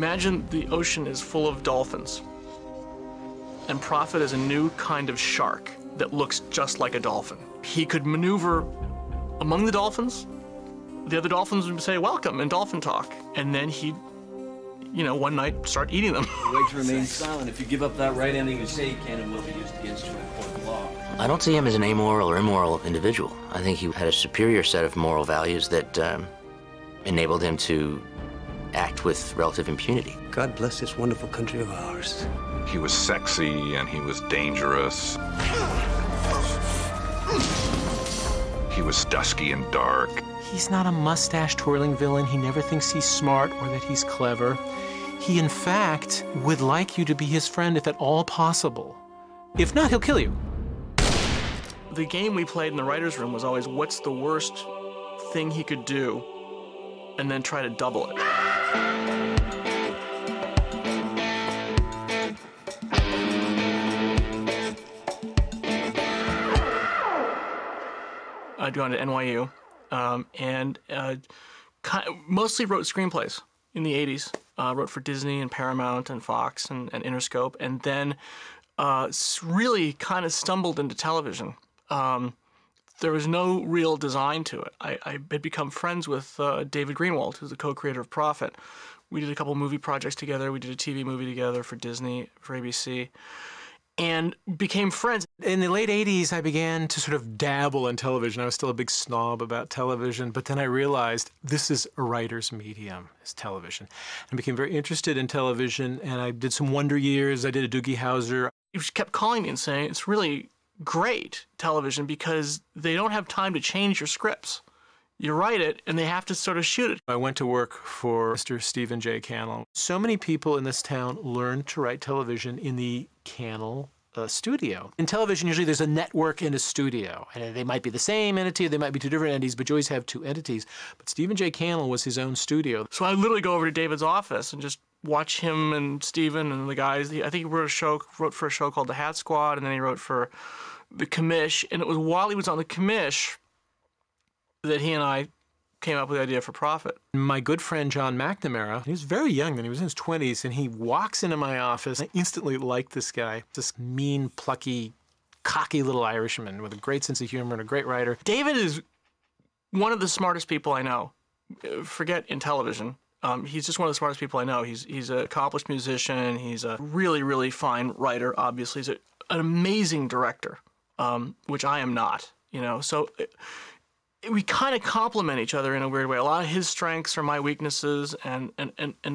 Imagine the ocean is full of dolphins, and Prophet is a new kind of shark that looks just like a dolphin. He could maneuver among the dolphins. The other dolphins would say, welcome, in dolphin talk. And then he'd, you know, one night start eating them. The right to remain silent. If you give up that right, anything you say can and will be used against you in a court of law. I don't see him as an amoral or immoral individual. I think he had a superior set of moral values that enabled him to act with relative impunity. God bless this wonderful country of ours. He was sexy and he was dangerous. He was dusky and dark. He's not a mustache-twirling villain. He never thinks he's smart or that he's clever. He, in fact, would like you to be his friend if at all possible. If not, he'll kill you. The game we played in the writer's room was always, what's the worst thing he could do, and then try to double it. I'd gone to NYU, and mostly wrote screenplays in the 80s. Wrote for Disney and Paramount and Fox and Interscope, and then really kind of stumbled into television. There was no real design to it. I had become friends with David Greenwald, who's the co-creator of Prophet. We did a couple movie projects together. We did a TV movie together for Disney, for ABC, and became friends. In the late 80s, I began to sort of dabble in television. I was still a big snob about television, but then I realized this is a writer's medium, is television. I became very interested in television, and I did some Wonder Years. I did a Doogie Howser. He just kept calling me and saying, it's really great television because they don't have time to change your scripts. You write it, and they have to sort of shoot it. I went to work for Mr. Stephen J. Cannell. So many people in this town learned to write television in the Cannell studio. In television, usually there's a network and a studio. And they might be the same entity, or they might be two different entities, but you always have two entities. But Stephen J. Cannell was his own studio. So I literally go over to David's office and just watch him and Stephen and the guys. I think he wrote for a show called The Hat Squad, and then he wrote for The Commish. And it was while he was on The Commish that he and I came up with the idea for Prophet. My good friend John McNamara, he was very young then, he was in his 20s, and he walks into my office. I instantly liked this guy, this mean, plucky, cocky little Irishman with a great sense of humor and a great writer. David is one of the smartest people I know. Forget in television. He's just one of the smartest people I know. He's an accomplished musician. He's a really, really fine writer, obviously. He's an amazing director, which I am not, you know. So we kind of complement each other in a weird way. A lot of his strengths are my weaknesses, and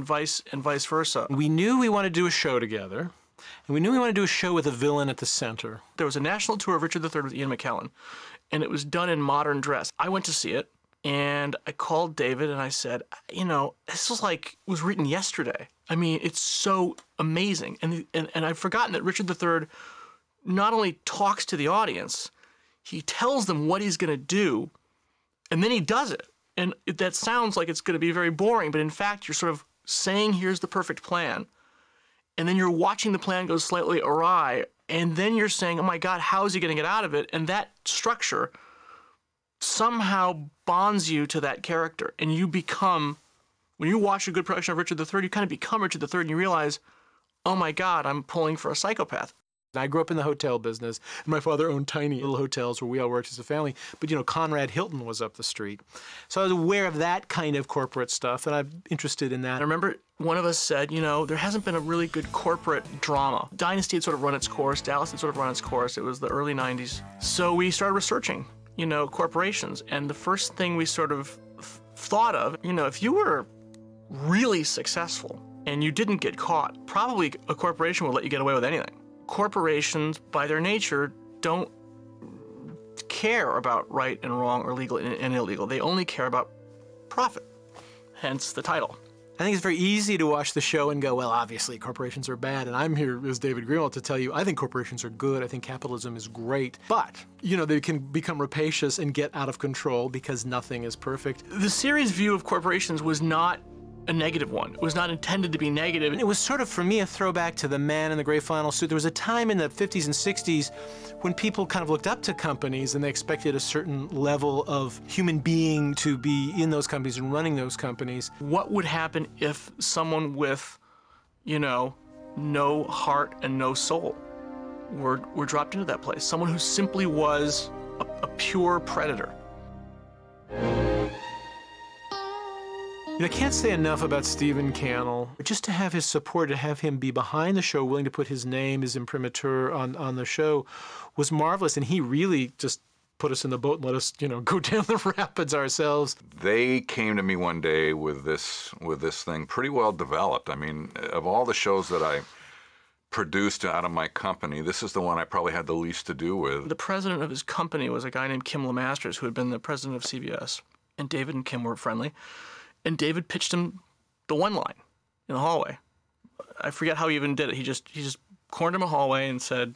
vice versa. We knew we wanted to do a show together, and we knew we wanted to do a show with a villain at the center. There was a national tour of Richard III with Ian McKellen, and it was done in modern dress. I went to see it, and I called David, and I said, you know, this was written yesterday. I mean, it's so amazing. And I've forgotten that Richard III not only talks to the audience, he tells them what he's going to do, and then he does it. And that sounds like it's going to be very boring, but in fact, you're sort of saying, here's the perfect plan. And then you're watching the plan go slightly awry, and then you're saying, oh my God, how is he going to get out of it? And that structure somehow bonds you to that character. And you become, when you watch a good production of Richard III, you kind of become Richard III, and you realize, oh my God, I'm pulling for a psychopath. I grew up in the hotel business. My father owned tiny little hotels where we all worked as a family. But, you know, Conrad Hilton was up the street. So I was aware of that kind of corporate stuff, and I'm interested in that. I remember one of us said, you know, there hasn't been a really good corporate drama. Dynasty had sort of run its course. Dallas had sort of run its course. It was the early 90s. So we started researching, you know, corporations. And the first thing we sort of thought of, you know, if you were really successful and you didn't get caught, probably a corporation would let you get away with anything. Corporations, by their nature, don't care about right and wrong or legal and illegal. They only care about profit, hence the title. I think it's very easy to watch the show and go, well, obviously corporations are bad, and I'm here as David Greenwald to tell you I think corporations are good, I think capitalism is great, but, you know, they can become rapacious and get out of control because nothing is perfect. The series' view of corporations was not a negative one. It was not intended to be negative. It was sort of, for me, a throwback to the man in the gray flannel suit. There was a time in the 50s and 60s when people kind of looked up to companies and they expected a certain level of human being to be in those companies and running those companies. What would happen if someone with, you know, no heart and no soul were dropped into that place? Someone who simply was a pure predator. You know, I can't say enough about Stephen Cannell. Just to have his support, to have him be behind the show, willing to put his name, his imprimatur on the show, was marvelous. And he really just put us in the boat and let us, you know, go down the rapids ourselves. They came to me one day with this thing pretty well developed. I mean, of all the shows that I produced out of my company, this is the one I probably had the least to do with. The president of his company was a guy named Kim LeMasters, who had been the president of CBS. And David and Kim were friendly. And David pitched him the one line in the hallway. I forget how he even did it. He just cornered him a hallway and said,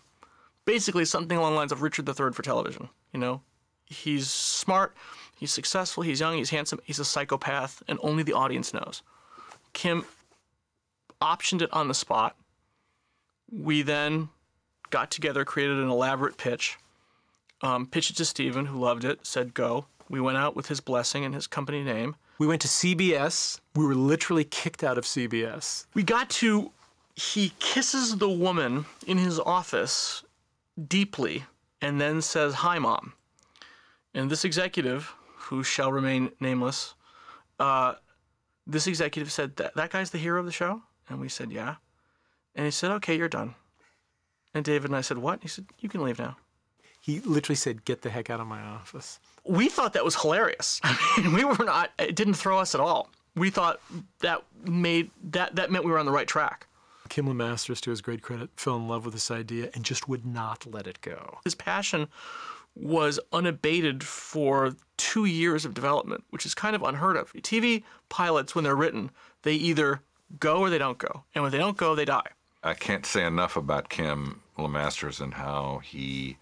basically something along the lines of Richard III for television. You know, he's smart, he's successful, he's young, he's handsome, he's a psychopath, and only the audience knows. Kim optioned it on the spot. We then got together, created an elaborate pitch, pitched it to Stephen, who loved it, said go. We went out with his blessing and his company name. We went to CBS. We were literally kicked out of CBS. We got to, he kisses the woman in his office deeply and then says, "Hi, Mom." And this executive, who shall remain nameless, this executive said, that guy's the hero of the show? And we said, yeah. And he said, okay, you're done. And David and I said, what? He said, you can leave now. He literally said, get the heck out of my office. We thought that was hilarious. I mean, we were not, it didn't throw us at all. We thought that meant we were on the right track. Kim LeMasters, to his great credit, fell in love with this idea and just would not let it go. His passion was unabated for 2 years of development, which is kind of unheard of. TV pilots, when they're written, they either go or they don't go. And when they don't go, they die. I can't say enough about Kim LeMasters and how he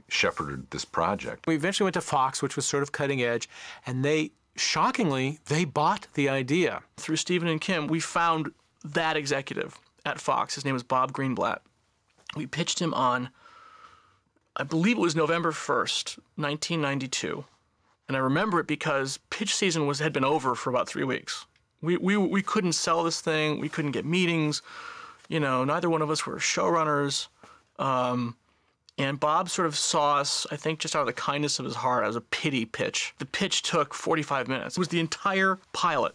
shepherded this project. We eventually went to Fox, which was sort of cutting edge, and they, shockingly, they bought the idea. Through Stephen and Kim, we found that executive at Fox. His name was Bob Greenblatt. We pitched him on, I believe it was November 1st, 1992. And I remember it because pitch season had been over for about 3 weeks. We couldn't sell this thing. We couldn't get meetings. You know, neither one of us were showrunners. And Bob sort of saw us, I think, just out of the kindness of his heart, as a pity pitch. The pitch took 45 minutes. It was the entire pilot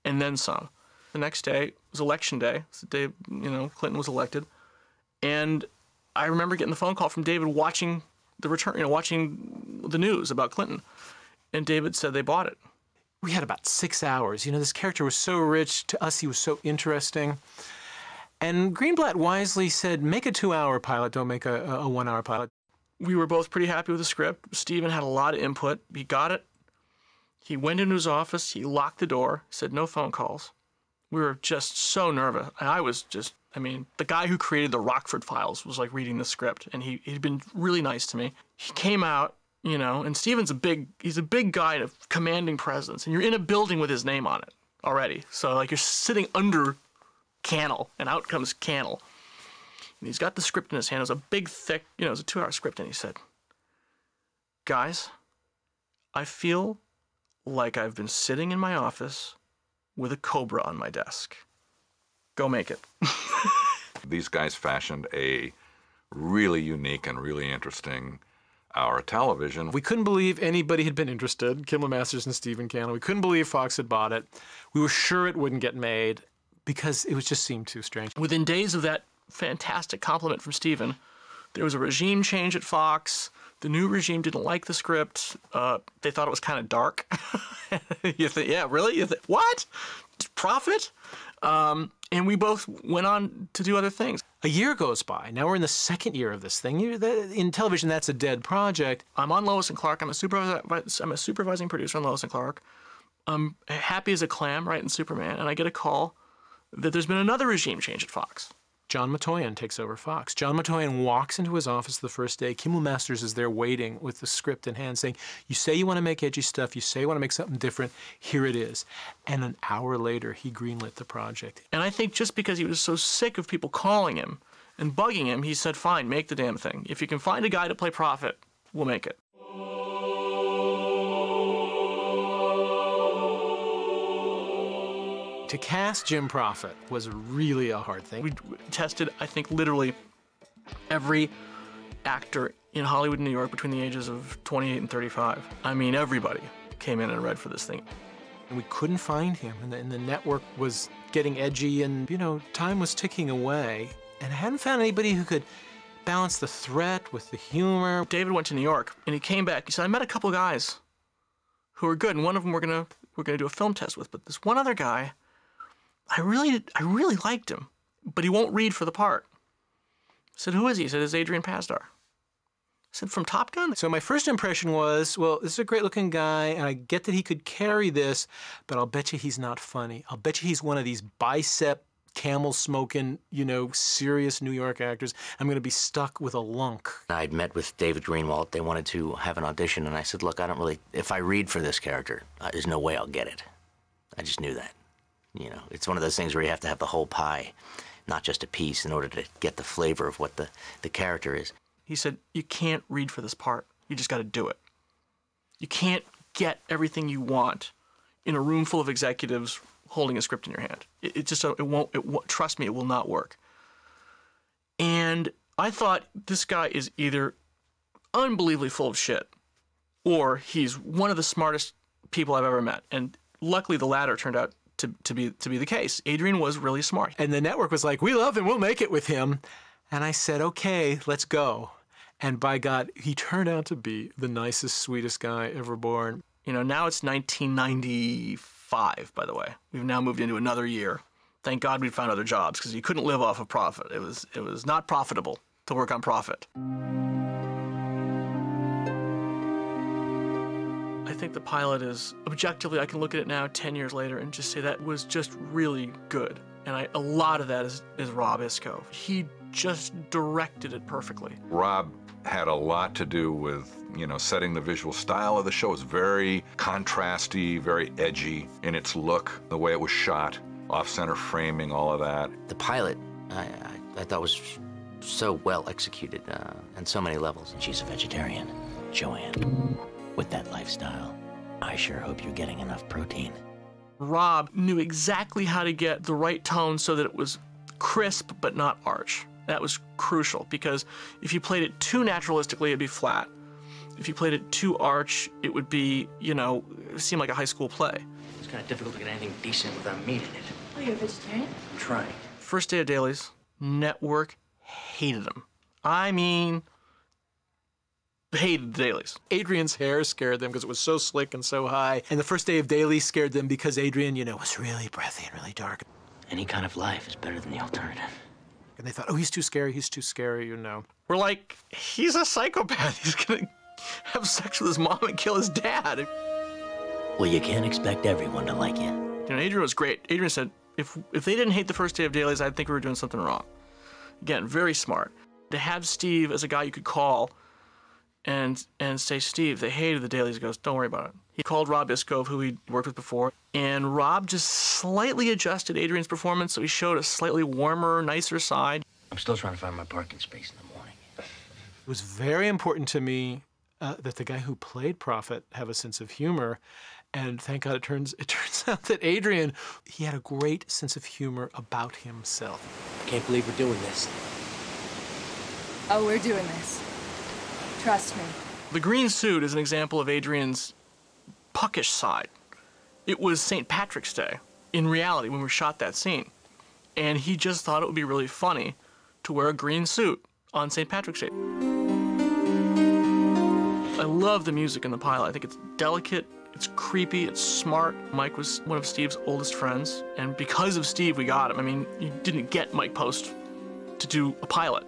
and then some. The next day was election day. It's the day, you know, Clinton was elected. And I remember getting the phone call from David watching the return, you know, watching the news about Clinton. And David said they bought it. We had about 6 hours. You know, this character was so rich. To us, he was so interesting. And Greenblatt wisely said, make a 2-hour pilot, don't make a 1-hour pilot. We were both pretty happy with the script. Stephen had a lot of input. He got it. He went into his office. He locked the door, said no phone calls. We were just so nervous. And I was just, I mean, the guy who created the Rockford Files was like reading the script, and he'd been really nice to me. He came out, you know, and Stephen's he's a big guy of commanding presence, and you're in a building with his name on it already. So like you're sitting under Cannell, and out comes Cannell. And he's got the script in his hand. It was a big, thick, you know, it was a 2-hour script, and he said, guys, I feel like I've been sitting in my office with a cobra on my desk. Go make it. These guys fashioned a really unique and really interesting hour of television. We couldn't believe anybody had been interested, Kim LeMasters and Stephen Cannell. We couldn't believe Fox had bought it. We were sure it wouldn't get made because it just seemed too strange. Within days of that fantastic compliment from Stephen, there was a regime change at Fox. The new regime didn't like the script. They thought it was kind of dark. You think, yeah, really? You think, what? Profit? And we both went on to do other things. A year goes by. Now we're in the second year of this thing. In television, that's a dead project. I'm on Lois and Clark. I'm a supervising producer on Lois and Clark. I'm happy as a clam, right, in Superman. And I get a call that there's been another regime change at Fox. John Matoyan takes over Fox. John Matoyan walks into his office the first day. Kimmel Masters is there waiting with the script in hand saying, you say you want to make edgy stuff, you say you want to make something different, here it is. And an hour later, he greenlit the project. And I think just because he was so sick of people calling him and bugging him, he said, fine, make the damn thing. If you can find a guy to play Prophet, we'll make it. To cast Jim Prophet was really a hard thing. We tested, I think, literally every actor in Hollywood and New York between the ages of 28 and 35. I mean, everybody came in and read for this thing. And we couldn't find him, and the network was getting edgy, and, you know, time was ticking away. And I hadn't found anybody who could balance the threat with the humor. David went to New York, and he came back. He said, I met a couple of guys who were good, and one of them we're gonna do a film test with. But this one other guy, I really liked him, but he won't read for the part. I said, who is he? He said, it's Adrian Pasdar. I said, from Top Gun? So my first impression was, well, this is a great-looking guy, and I get that he could carry this, but I'll bet you he's not funny. I'll bet you he's one of these bicep, camel-smoking, you know, serious New York actors. I'm going to be stuck with a lunk. I'd met with David Greenwalt. They wanted to have an audition, and I said, look, if I read for this character, there's no way I'll get it. I just knew that. You know, it's one of those things where you have to have the whole pie, not just a piece, in order to get the flavor of what the character is. He said, you can't read for this part. You just got to do it. You can't get everything you want in a room full of executives holding a script in your hand. It won't, trust me, it will not work. And I thought, this guy is either unbelievably full of shit, or he's one of the smartest people I've ever met. And luckily, the latter turned out to be the case. Adrian was really smart. And the network was like, we love him, we'll make it with him. And I said, okay, let's go. And by God, he turned out to be the nicest, sweetest guy ever born. You know, now it's 1995, by the way. We've now moved into another year. Thank God we found other jobs, because you couldn't live off of Prophet. It was not profitable to work on Prophet. I think the pilot is, objectively, I can look at it now 10 years later and just say that was just really good. And a lot of that is Rob Iscove. He just directed it perfectly. Rob had a lot to do with, you know, setting the visual style of the show. It was very contrasty, very edgy in its look, the way it was shot, off-center framing, all of that. The pilot, I thought was so well executed on so many levels. She's a vegetarian, Joanne. With that lifestyle, I sure hope you're getting enough protein. Rob knew exactly how to get the right tone so that it was crisp but not arch. That was crucial, because if you played it too naturalistically, it'd be flat. If you played it too arch, it would be, you know, it seemed like a high school play. It's kind of difficult to get anything decent without meat in it. Oh, you're a vegetarian? I'm trying. First day of dailies, network hated him. I mean, hated the dailies. Adrian's hair scared them because it was so slick and so high. And the first day of dailies scared them because Adrian, you know, was really breathy and really dark. Any kind of life is better than the alternative. And they thought, oh, he's too scary, you know. We're like, he's a psychopath. He's gonna have sex with his mom and kill his dad. Well, you can't expect everyone to like you. You know, Adrian was great. Adrian said, if they didn't hate the first day of dailies, I'd think we were doing something wrong. Again, very smart. To have Steve as a guy you could call and say, Steve, they hated the dailies. He goes, don't worry about it. He called Rob Iscove, who he'd worked with before, and Rob just slightly adjusted Adrian's performance so he showed a slightly warmer, nicer side. I'm still trying to find my parking space in the morning. It was very important to me that the guy who played Prophet have a sense of humor. And thank God it turns out that Adrian, he had a great sense of humor about himself. I can't believe we're doing this. Oh, we're doing this. Trust me. The green suit is an example of Adrian's puckish side. It was St. Patrick's Day, in reality, when we shot that scene. And he just thought it would be really funny to wear a green suit on St. Patrick's Day. I love the music in the pilot. I think it's delicate, it's creepy, it's smart. Mike was one of Steve's oldest friends, and because of Steve, we got him. I mean, you didn't get Mike Post to do a pilot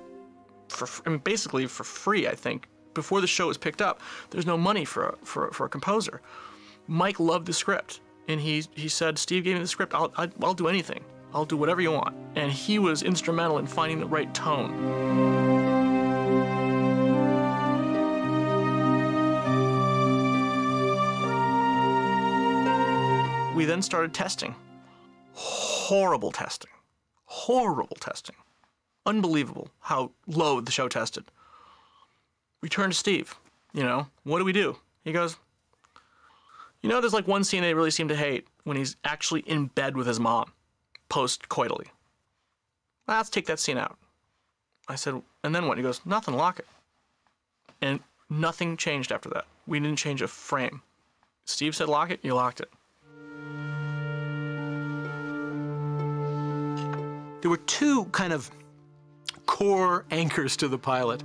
basically for free, I think. Before the show was picked up, there's no money for a composer. Mike loved the script, and he said, Steve gave me the script, I'll do anything. I'll do whatever you want. And he was instrumental in finding the right tone. We then started testing. Horrible testing. Horrible testing. Unbelievable how low the show tested. We turned to Steve, what do we do? He goes, there's like one scene they really seem to hate when he's actually in bed with his mom, post-coitally. Let's take that scene out. I said, and then what? He goes, nothing, lock it. And nothing changed after that. We didn't change a frame. Steve said lock it, you locked it. There were two kind of core anchors to the pilot.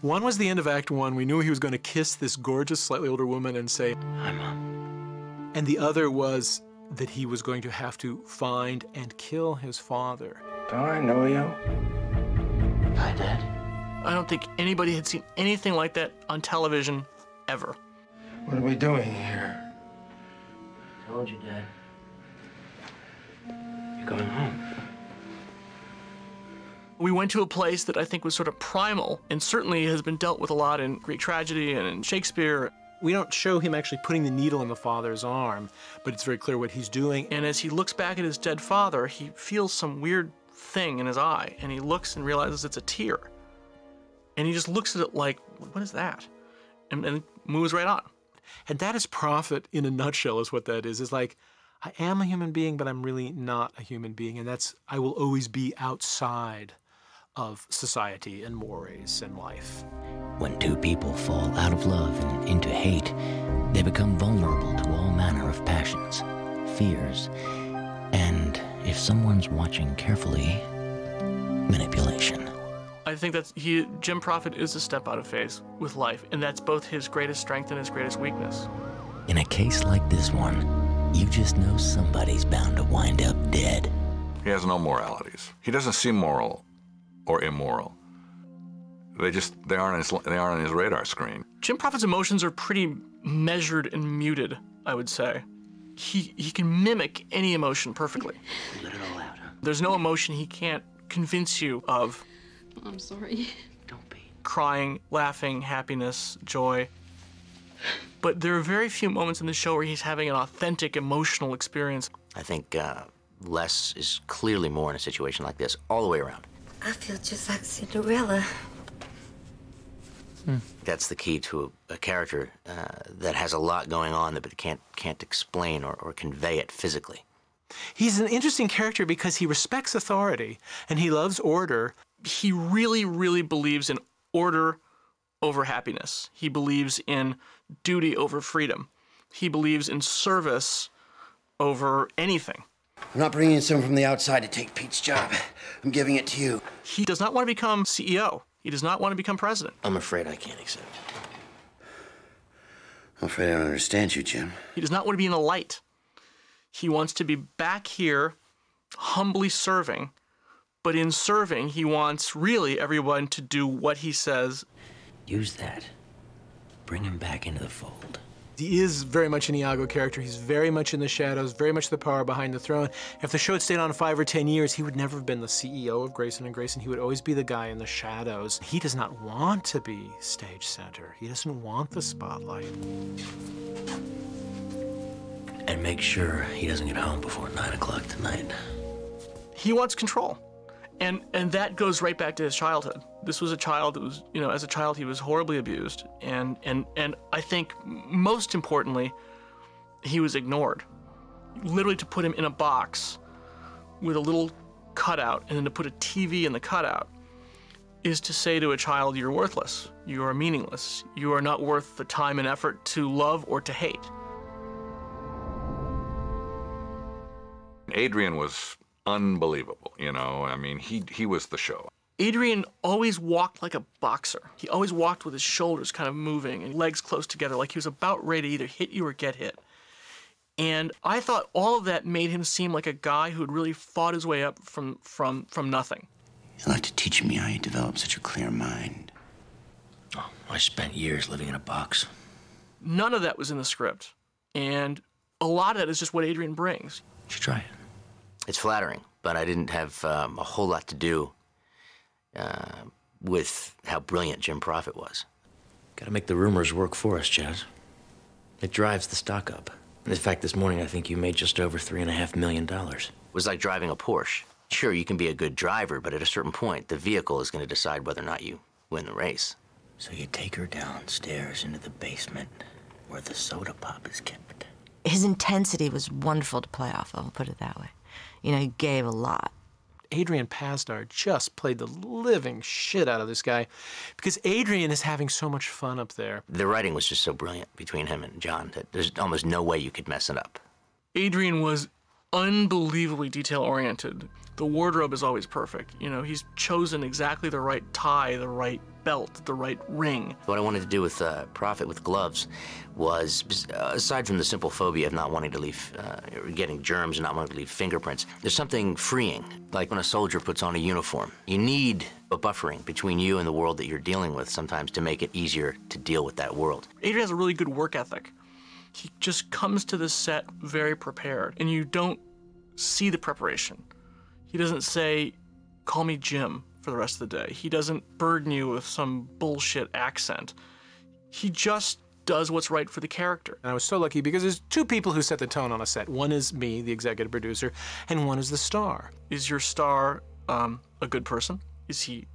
One was the end of Act 1. We knew he was going to kiss this gorgeous, slightly older woman and say, "Hi, Mom." And the other was that he was going to have to find and kill his father. Don't I know you? Hi, Dad. I don't think anybody had seen anything like that on television ever. What are we doing here? I told you, Dad. You're going home. We went to a place that I think was sort of primal and certainly has been dealt with a lot in Greek tragedy and in Shakespeare. We don't show him actually putting the needle in the father's arm, but it's very clear what he's doing. And as he looks back at his dead father, he feels some weird thing in his eye, and he looks and realizes it's a tear. And he just looks at it like, what is that? And moves right on. And that is profit in a nutshell is what that is. It's like, I am a human being, but I'm really not a human being. And that's, I will always be outside of society and mores and life. When two people fall out of love and into hate, they become vulnerable to all manner of passions, fears, and, if someone's watching carefully, manipulation. I think that's Jim Prophet is a step out of phase with life, and that's both his greatest strength and his greatest weakness. In a case like this one, you just know somebody's bound to wind up dead. He has no moralities. He doesn't see moral or immoral. They aren't on his radar screen. Jim Prophet's emotions are pretty measured and muted, I would say. He can mimic any emotion perfectly. Let it all out, huh? There's no emotion he can't convince you of. I'm sorry. Don't be. Crying, laughing, happiness, joy. But there are very few moments in the show where he's having an authentic emotional experience. I think less is clearly more in a situation like this, all the way around. I feel just like Cinderella. That's the key to a character that has a lot going on but can't explain or convey it physically. He's an interesting character because he respects authority and he loves order. He really, really believes in order over happiness. He believes in duty over freedom. He believes in service over anything. I'm not bringing in someone from the outside to take Pete's job. I'm giving it to you. He does not want to become CEO. He does not want to become president. I'm afraid I can't accept. I'm afraid I don't understand you, Jim. He does not want to be in the light. He wants to be back here, humbly serving. But in serving, he wants really everyone to do what he says. Use that. Bring him back into the fold. He is very much an Iago character. He's very much in the shadows, very much the power behind the throne. If the show had stayed on 5 or 10 years, he would never have been the CEO of Gracen Gracen. He would always be the guy in the shadows. He does not want to be stage center. He doesn't want the spotlight. And make sure he doesn't get home before 9 o'clock tonight. He wants control. And that goes right back to his childhood. This was a child that was, as a child he was horribly abused. And I think most importantly, he was ignored. Literally to put him in a box with a little cutout and then to put a TV in the cutout is to say to a child, you're worthless, you are meaningless, you are not worth the time and effort to love or to hate. Adrian was unbelievable, I mean, he was the show. Adrian always walked like a boxer. He always walked with his shoulders kind of moving and legs close together, like he was about ready to either hit you or get hit. And I thought all of that made him seem like a guy who had really fought his way up from nothing. You'd like to teach me how you develop such a clear mind. Oh, I spent years living in a box. None of that was in the script. And a lot of that is just what Adrian brings. You should try it. It's flattering, but I didn't have a whole lot to do with how brilliant Jim Profit was. Gotta make the rumors work for us, Chaz. It drives the stock up. In fact, this morning I think you made just over $3.5 million. It was like driving a Porsche. Sure, you can be a good driver, but at a certain point, the vehicle is going to decide whether or not you win the race. So you take her downstairs into the basement where the soda pop is kept. His intensity was wonderful to play off of, I'll put it that way. You know, he gave a lot. Adrian Pasdar just played the living shit out of this guy because Adrian is having so much fun up there. The writing was just so brilliant between him and John that there's almost no way you could mess it up. Adrian was unbelievably detail-oriented. The wardrobe is always perfect. You know, he's chosen exactly the right tie, the right belt, the right ring. What I wanted to do with Profit with gloves was, aside from the simple phobia of not wanting to leave, getting germs and not wanting to leave fingerprints, there's something freeing, like when a soldier puts on a uniform. You need a buffering between you and the world that you're dealing with sometimes to make it easier to deal with that world. Adrian has a really good work ethic. He just comes to the set very prepared, and you don't see the preparation. He doesn't say, "Call me Jim," for the rest of the day. He doesn't burden you with some bullshit accent. He just does what's right for the character. And I was so lucky because there's two people who set the tone on a set. One is me, the executive producer, and one is the star. Is your star a good person? Is he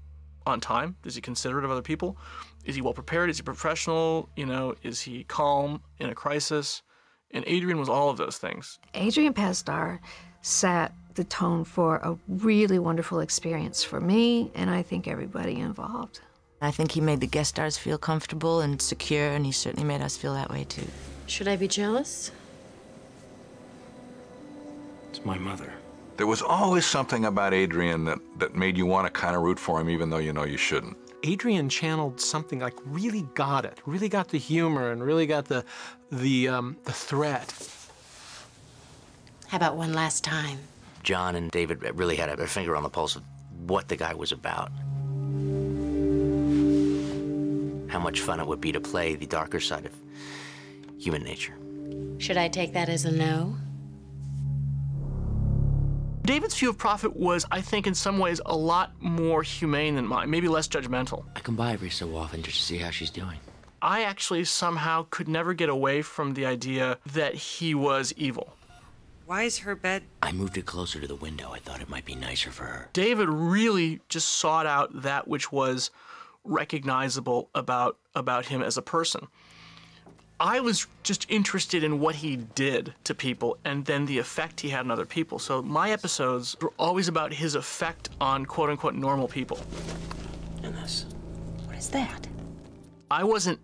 on time? Is he considerate of other people? Is he well prepared? Is he professional? You know, is he calm in a crisis? And Adrian was all of those things. Adrian Pasdar set the tone for a really wonderful experience for me, and I think everybody involved. I think he made the guest stars feel comfortable and secure, and he certainly made us feel that way, too. Should I be jealous? It's my mother. There was always something about Adrian that made you want to kind of root for him, even though you know you shouldn't. Adrian channeled something like really got it, really got the humor, and really got the threat. How about one last time? John and David really had their finger on the pulse of what the guy was about. How much fun it would be to play the darker side of human nature. Should I take that as a no? David's view of Profit was, I think, in some ways, a lot more humane than mine, maybe less judgmental. I come by every so often just to see how she's doing. I actually somehow could never get away from the idea that he was evil. Why is her bed? I moved it closer to the window. I thought it might be nicer for her. David really just sought out that which was recognizable about him as a person. I was just interested in what he did to people and then the effect he had on other people. So my episodes were always about his effect on quote-unquote normal people. And this. What is that? I wasn't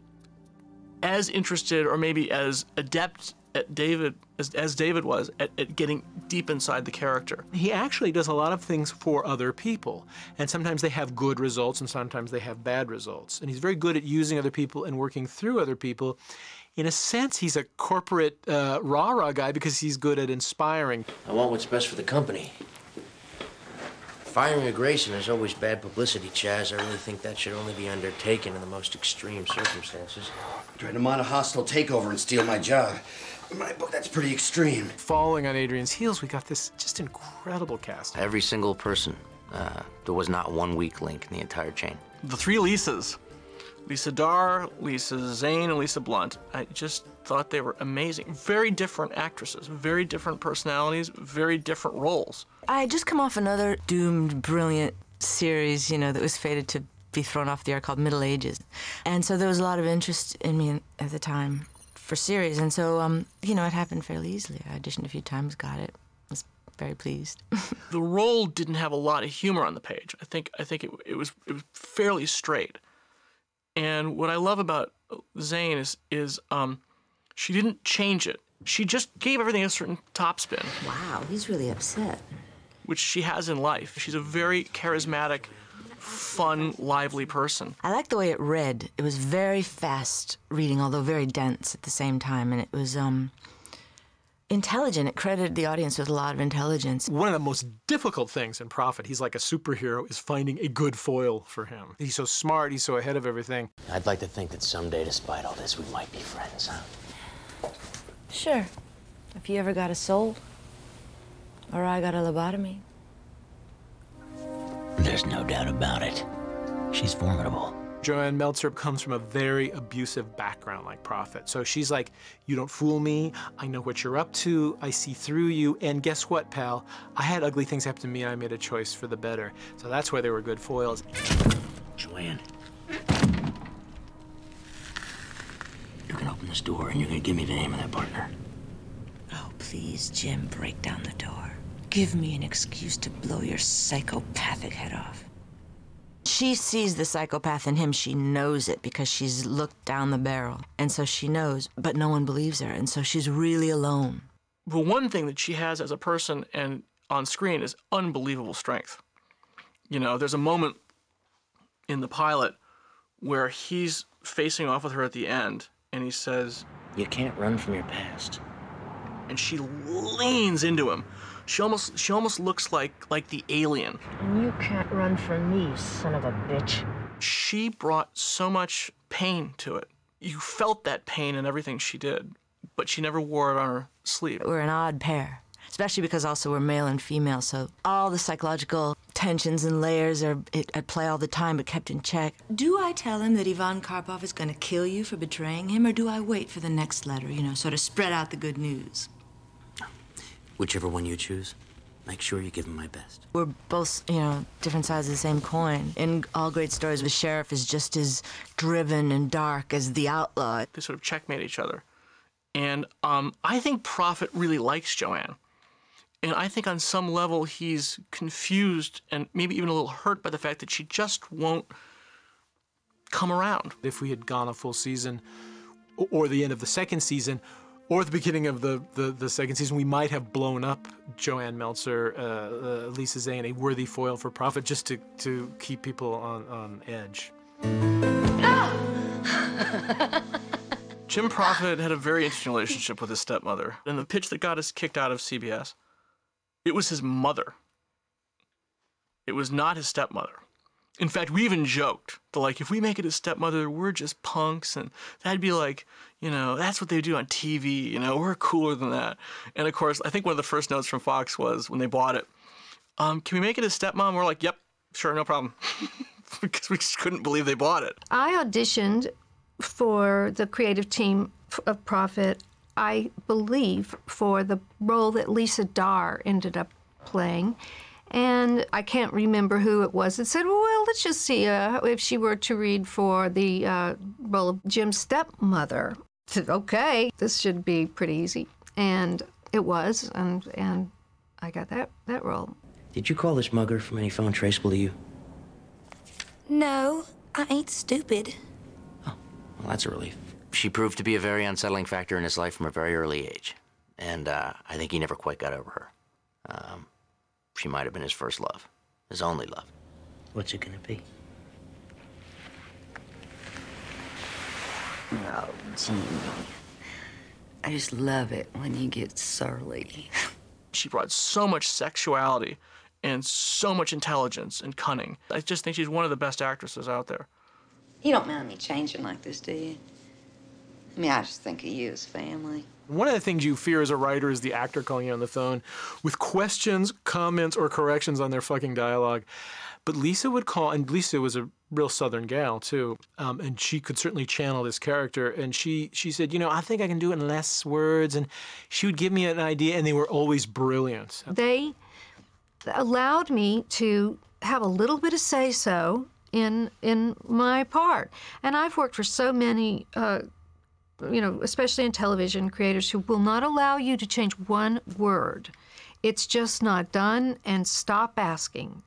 as interested or maybe as adept at David as David was at getting deep inside the character. He actually does a lot of things for other people, and sometimes they have good results and sometimes they have bad results. And he's very good at using other people and working through other people. In a sense, he's a corporate rah-rah guy because he's good at inspiring. I want what's best for the company. Firing a Gracen is always bad publicity, Chaz. I really think that should only be undertaken in the most extreme circumstances. Trying to mount a hostile takeover and steal my job. In my book, that's pretty extreme. Following on Adrian's heels, we got this just incredible cast. Every single person. There was not one weak link in the entire chain. The three Lisas, Lisa Dar, Lisa Zane, and Lisa Blunt, I just thought they were amazing. Very different actresses, very different personalities, very different roles. I had just come off another doomed, brilliant series, you know, that was fated to be thrown off the air called Middle Ages. And so there was a lot of interest in me at the time for series. And so, you know, it happened fairly easily. I auditioned a few times, got it, was very pleased. The role didn't have a lot of humor on the page. I think it was fairly straight. And what I love about Zane is she didn't change it. She just gave everything a certain topspin. Wow, he's really upset. Which she has in life. She's a very charismatic, fun, lively person. I like the way it read. It was very fast reading, although very dense at the same time, and it was intelligent. It credited the audience with a lot of intelligence. One of the most difficult things in Profit, he's like a superhero, is finding a good foil for him. He's so smart, he's so ahead of everything. I'd like to think that someday, despite all this, we might be friends, huh? Sure. If you ever got a soul, or I got a lobotomy. There's no doubt about it. She's formidable. Joanne Meltzer comes from a very abusive background like Prophet. So she's like, you don't fool me, I know what you're up to, I see through you, and guess what, pal? I had ugly things happen to me and I made a choice for the better. So that's why they were good foils. Joanne, you're gonna open this door and you're gonna give me the name of that partner. Oh, please, Jim, break down the door. Give me an excuse to blow your psychopathic head off. She sees the psychopath in him. She knows it because she's looked down the barrel. And so she knows, but no one believes her. And so she's really alone. But one thing that she has as a person and on screen is unbelievable strength. You know, there's a moment in the pilot where he's facing off with her at the end, and he says, "You can't run from your past." And she leans into him. She almost looks like the alien. And you can't run from me, son of a bitch. She brought so much pain to it. You felt that pain in everything she did, but she never wore it on her sleeve. We're an odd pair, especially because also we're male and female, so all the psychological tensions and layers are at play all the time, but kept in check. Do I tell him that Ivan Karpov is going to kill you for betraying him, or do I wait for the next letter, you know, sort of spread out the good news? Whichever one you choose, make sure you give him my best. We're both, you know, different sides of the same coin. In all great stories, the sheriff is just as driven and dark as the outlaw. They sort of checkmate each other. And I think Prophet really likes Joanne. And I think on some level he's confused and maybe even a little hurt by the fact that she just won't come around. If we had gone a full season, or the end of the second season, or the beginning of the second season, we might have blown up Joanne Meltzer, Lisa Zane, a worthy foil for Prophet, just to keep people on edge. Jim Prophet had a very interesting relationship with his stepmother. And the pitch that got us kicked out of CBS, it was his mother. It was not his stepmother. In fact, we even joked that, like, if we make it his stepmother, we're just punks, and that'd be like, you know, that's what they do on TV, you know, we're cooler than that. And of course, I think one of the first notes from Fox was, when they bought it, can we make it his stepmom? We're like, yep, sure, no problem. Because we just couldn't believe they bought it. I auditioned for the creative team of Prophet, I believe, for the role that Lisa Dar ended up playing. And I can't remember who it was that said, well, let's just see if she were to read for the role of Jim's stepmother. I said, okay, this should be pretty easy. And it was, and I got that role. Did you call this mugger from any phone traceable to you? No, I ain't stupid. Oh, well, that's a relief. She proved to be a very unsettling factor in his life from a very early age. And I think he never quite got over her. She might have been his first love, his only love. What's it gonna be? Oh, Jimmy. I just love it when you get surly. She brought so much sexuality and so much intelligence and cunning. I just think she's one of the best actresses out there. You don't mind me changing like this, do you? I mean, I just think of you as family. One of the things you fear as a writer is the actor calling you on the phone with questions, comments, or corrections on their fucking dialogue. But Lisa would call, and Lisa was a real Southern gal, too, and she could certainly channel this character. And she said, you know, I think I can do it in less words. And she would give me an idea, and they were always brilliant. They allowed me to have a little bit of say-so in my part. And I've worked for so many you know, especially in television, creators who will not allow you to change one word. It's just not done, and stop asking.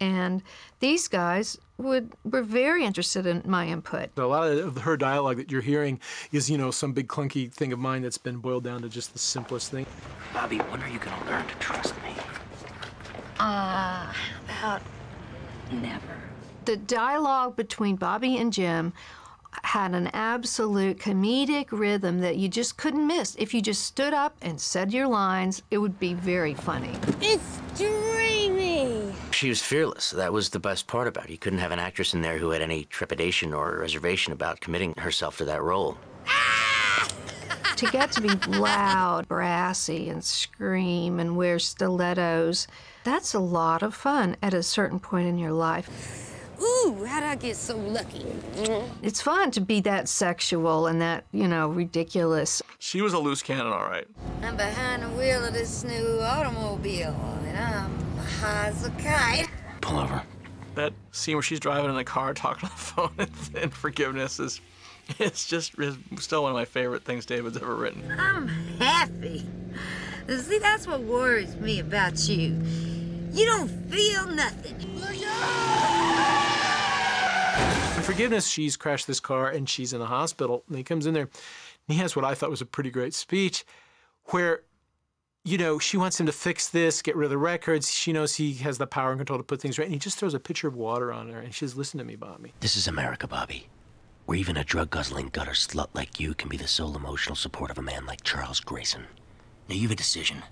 And these guys were very interested in my input. A lot of her dialogue that you're hearing is, you know, some big clunky thing of mine that's been boiled down to just the simplest thing. Bobby, when are you gonna learn to trust me? About never. The dialogue between Bobby and Jim had an absolute comedic rhythm that you just couldn't miss. If you just stood up and said your lines, it would be very funny. It's dreamy. She was fearless. That was the best part about it. You couldn't have an actress in there who had any trepidation or reservation about committing herself to that role. To get to be loud, brassy, and scream and wear stilettos, that's a lot of fun at a certain point in your life. Ooh, how'd I get so lucky? It's fun to be that sexual and that, you know, ridiculous. She was a loose cannon, all right. I'm behind the wheel of this new automobile, and I'm high as a kite. Pull over. That scene where she's driving in the car, talking on the phone, and forgiveness is still one of my favorite things David's ever written. I'm happy. See, that's what worries me about you. You don't feel nothing. In Forgiveness, she's crashed this car and she's in the hospital. And he comes in there and he has what I thought was a pretty great speech where, you know, she wants him to fix this, get rid of the records. She knows he has the power and control to put things right. And he just throws a pitcher of water on her and she says, listen to me, Bobby. This is America, Bobby, where even a drug-guzzling gutter slut like you can be the sole emotional support of a man like Charles Gracen. Now you have a decision.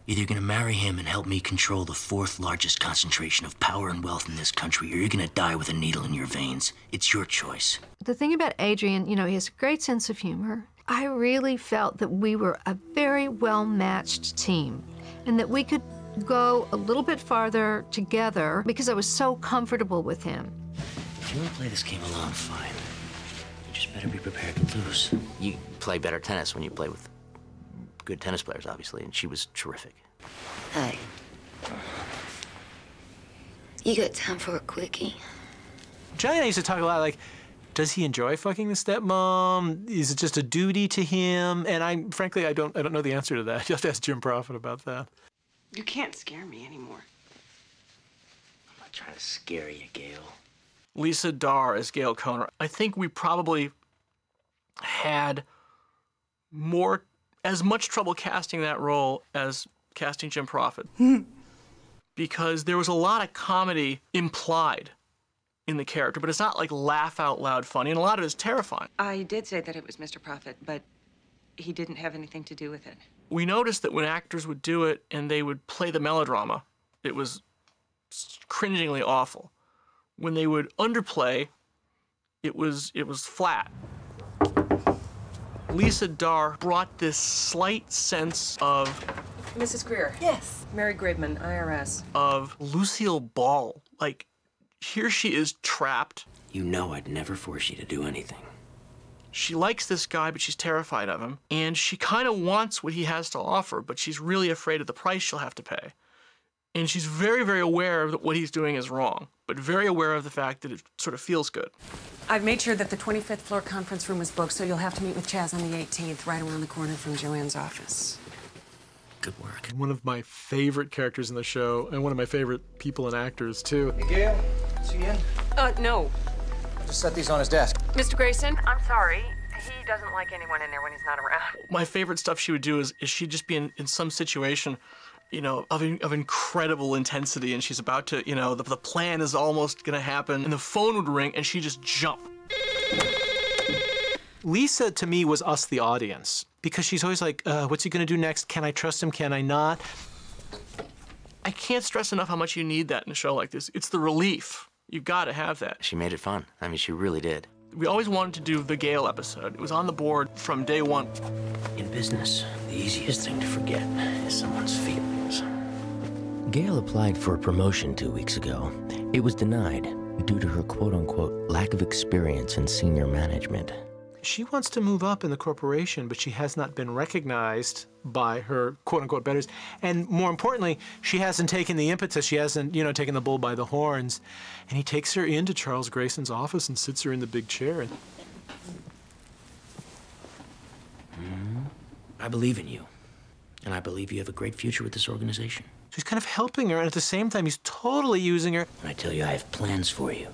Either you're gonna marry him and help me control the 4th largest concentration of power and wealth in this country, or you're gonna die with a needle in your veins. It's your choice. The thing about Adrian, you know, he has a great sense of humor. I really felt that we were a very well-matched team and that we could go a little bit farther together because I was so comfortable with him. If you wanna play this game alone, fine. You just better be prepared to lose. You play better tennis when you play with good tennis players, obviously, and she was terrific. Hey. You got time for a quickie? Johnny and I used to talk a lot like, does he enjoy fucking the stepmom? Is it just a duty to him? And frankly, I don't know the answer to that. You have to ask Jim Profit about that. You can't scare me anymore. I'm not trying to scare you, Gail. Lisa Darr as Gail Kohner. I think we probably had as much trouble casting that role as casting Jim Profit. Because there was a lot of comedy implied in the character, but it's not like laugh out loud funny, and a lot of it is terrifying. I did say that it was Mr. Profit, but he didn't have anything to do with it. We noticed that when actors would do it and they would play the melodrama, it was cringingly awful. When they would underplay, it was flat. Lisa Darr brought this slight sense of... Mrs. Greer. Yes. Mary Graveman, IRS. ...of Lucille Ball. Like, here she is trapped. You know I'd never force you to do anything. She likes this guy, but she's terrified of him. And she kind of wants what he has to offer, but she's really afraid of the price she'll have to pay. And she's very, very aware that what he's doing is wrong, but very aware of the fact that it sort of feels good. I've made sure that the 25th floor conference room is booked, so you'll have to meet with Chaz on the 18th, right around the corner from Joanne's office. Good work. One of my favorite characters in the show, and one of my favorite people and actors, too. Hey, Gail, is he in? No. I just set these on his desk. Mr. Gracen, I'm sorry. He doesn't like anyone in there when he's not around. My favorite stuff she would do is she'd just be in some situation, you know, of incredible intensity, and she's about to, you know, the plan is almost gonna happen, and the phone would ring, and she'd just jump. Lisa, to me, was us, the audience, because she's always like, what's he gonna do next? Can I trust him? Can I not? I can't stress enough how much you need that in a show like this. It's the relief. You've got to have that. She made it fun. I mean, she really did. We always wanted to do the Gail episode. It was on the board from day one. In business, the easiest thing to forget is someone's feelings. Gail applied for a promotion 2 weeks ago. It was denied due to her quote-unquote lack of experience in senior management. She wants to move up in the corporation, but she has not been recognized by her quote-unquote betters. And more importantly, she hasn't taken the impetus. She hasn't, you know, taken the bull by the horns. And he takes her into Charles Gracen's office and sits her in the big chair. I believe in you. And I believe you have a great future with this organization. So he's kind of helping her, and at the same time, he's totally using her. And I tell you, I have plans for you.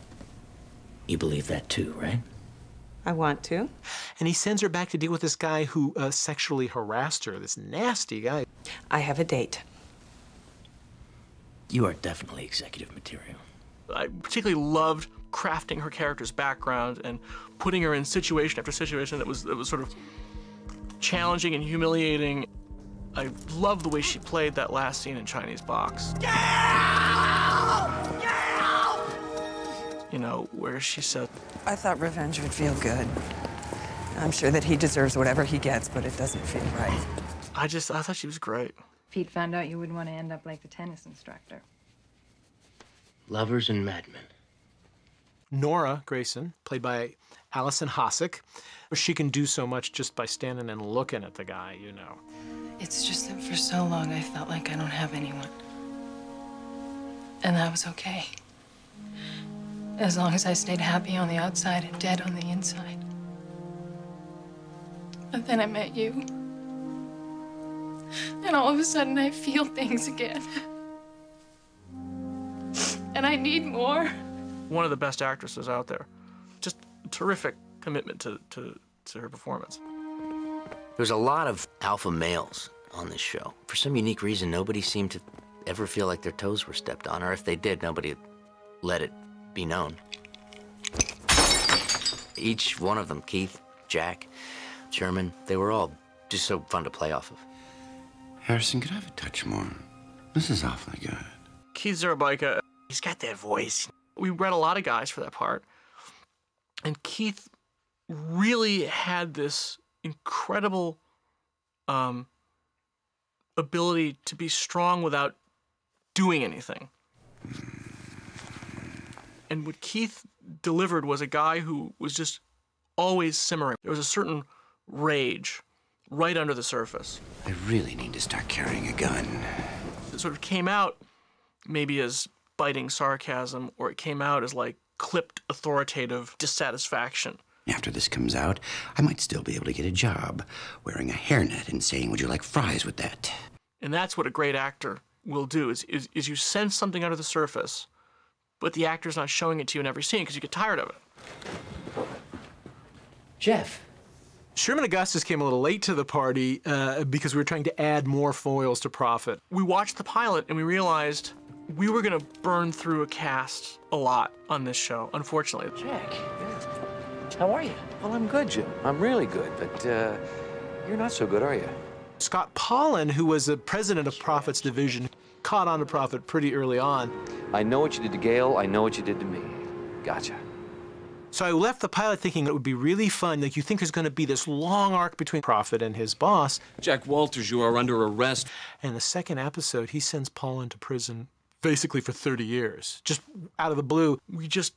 You believe that too, right? I want to. And he sends her back to deal with this guy who sexually harassed her, this nasty guy. I have a date. You are definitely executive material. I particularly loved crafting her character's background and putting her in situation after situation that was sort of challenging and humiliating. I love the way she played that last scene in Chinese Box. You know, where she said, I thought revenge would feel good. I'm sure that he deserves whatever he gets, but it doesn't feel right. I thought she was great. Pete found out you wouldn't want to end up like the tennis instructor. Lovers and madmen. Nora Gracen, played by Allison Hossack. She can do so much just by standing and looking at the guy, you know. It's just that for so long I felt like I don't have anyone. And that was okay. As long as I stayed happy on the outside and dead on the inside. But then I met you. And all of a sudden I feel things again. And I need more. One of the best actresses out there. Just terrific commitment to her performance. There's a lot of alpha males on this show. For some unique reason, nobody seemed to ever feel like their toes were stepped on, or if they did, nobody let it be known. Each one of them, Keith, Jack, Sherman, they were all just so fun to play off of. Harrison, could I have a touch more? This is awfully good. Keith Zarabica, he's got that voice. We read a lot of guys for that part. And Keith really had this incredible ability to be strong without doing anything. And what Keith delivered was a guy who was just always simmering. There was a certain rage right under the surface. I really need to start carrying a gun. It sort of came out maybe as biting sarcasm, or it came out as like clipped authoritative dissatisfaction. After this comes out, I might still be able to get a job wearing a hairnet and saying, "Would you like fries with that?" And that's what a great actor will do, is you sense something under the surface, but the actor's not showing it to you in every scene because you get tired of it. Jeff. Sherman Augustus came a little late to the party because we were trying to add more foils to Prophet. We watched the pilot and we realized we were going to burn through a cast a lot on this show, unfortunately. Jack, how are you? Well, I'm good, Jim. I'm really good, but you're not so good, are you? Scott Pollan, who was the president of Prophet's division, caught on to Prophet pretty early on. I know what you did to Gail. I know what you did to me. Gotcha. So I left the pilot thinking it would be really fun. Like, you think there's going to be this long arc between Prophet and his boss. Jack Walters, you are under arrest. And in the second episode, he sends Pollan to prison basically for 30 years. Just out of the blue. We just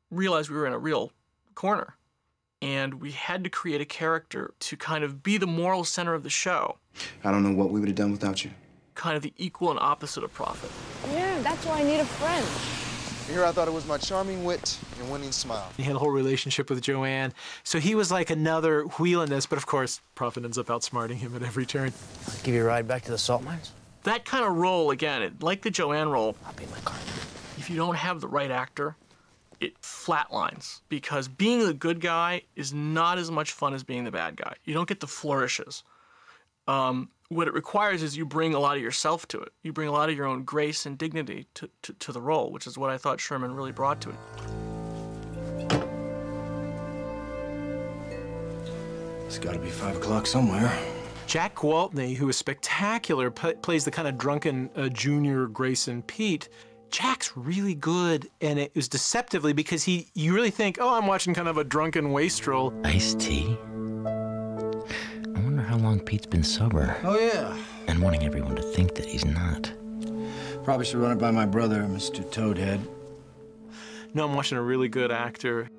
realized we were in a real corner. And we had to create a character to kind of be the moral center of the show. I don't know what we would have done without you. Kind of the equal and opposite of Prophet. Yeah, that's why I need a friend. Here I thought it was my charming wit and winning smile. He had a whole relationship with Joanne. So he was like another wheel in this, but of course, Prophet ends up outsmarting him at every turn. Give you a ride back to the salt mines? That kind of role, again, like the Joanne role, I'll be in my car. If you don't have the right actor, it flatlines. Because being the good guy is not as much fun as being the bad guy. You don't get the flourishes. What it requires is you bring a lot of yourself to it. You bring a lot of your own grace and dignity to the role, which is what I thought Sherman really brought to it. It's got to be 5 o'clock somewhere. Jack Gwaltney, who is spectacular, plays the kind of drunken junior Gracen Pete. Jack's really good, and it was deceptively because you really think, oh, I'm watching kind of a drunken wastrel. Iced tea? I wonder how long Pete's been sober. Oh, yeah. And wanting everyone to think that he's not. Probably should run it by my brother, Mr. Toadhead. No, I'm watching a really good actor.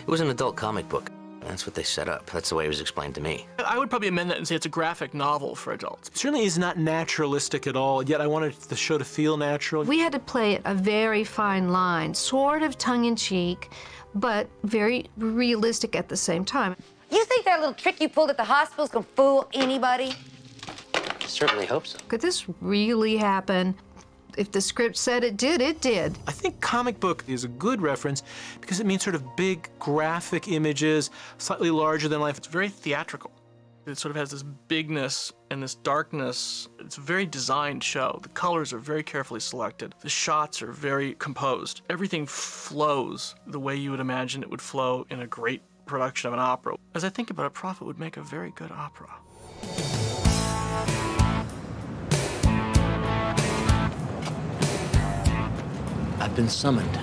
It was an adult comic book. That's what they set up. That's the way it was explained to me. I would probably amend that and say it's a graphic novel for adults. It certainly is not naturalistic at all, yet I wanted the show to feel natural. We had to play it a very fine line, sort of tongue-in-cheek, but very realistic at the same time. You think that little trick you pulled at the hospital's gonna fool anybody? I certainly hope so. Could this really happen? If the script said it did, it did. I think comic book is a good reference because it means sort of big graphic images, slightly larger than life. It's very theatrical. It sort of has this bigness and this darkness. It's a very designed show. The colors are very carefully selected. The shots are very composed. Everything flows the way you would imagine it would flow in a great production of an opera. As I think about it, Prophet would make a very good opera. I've been summoned.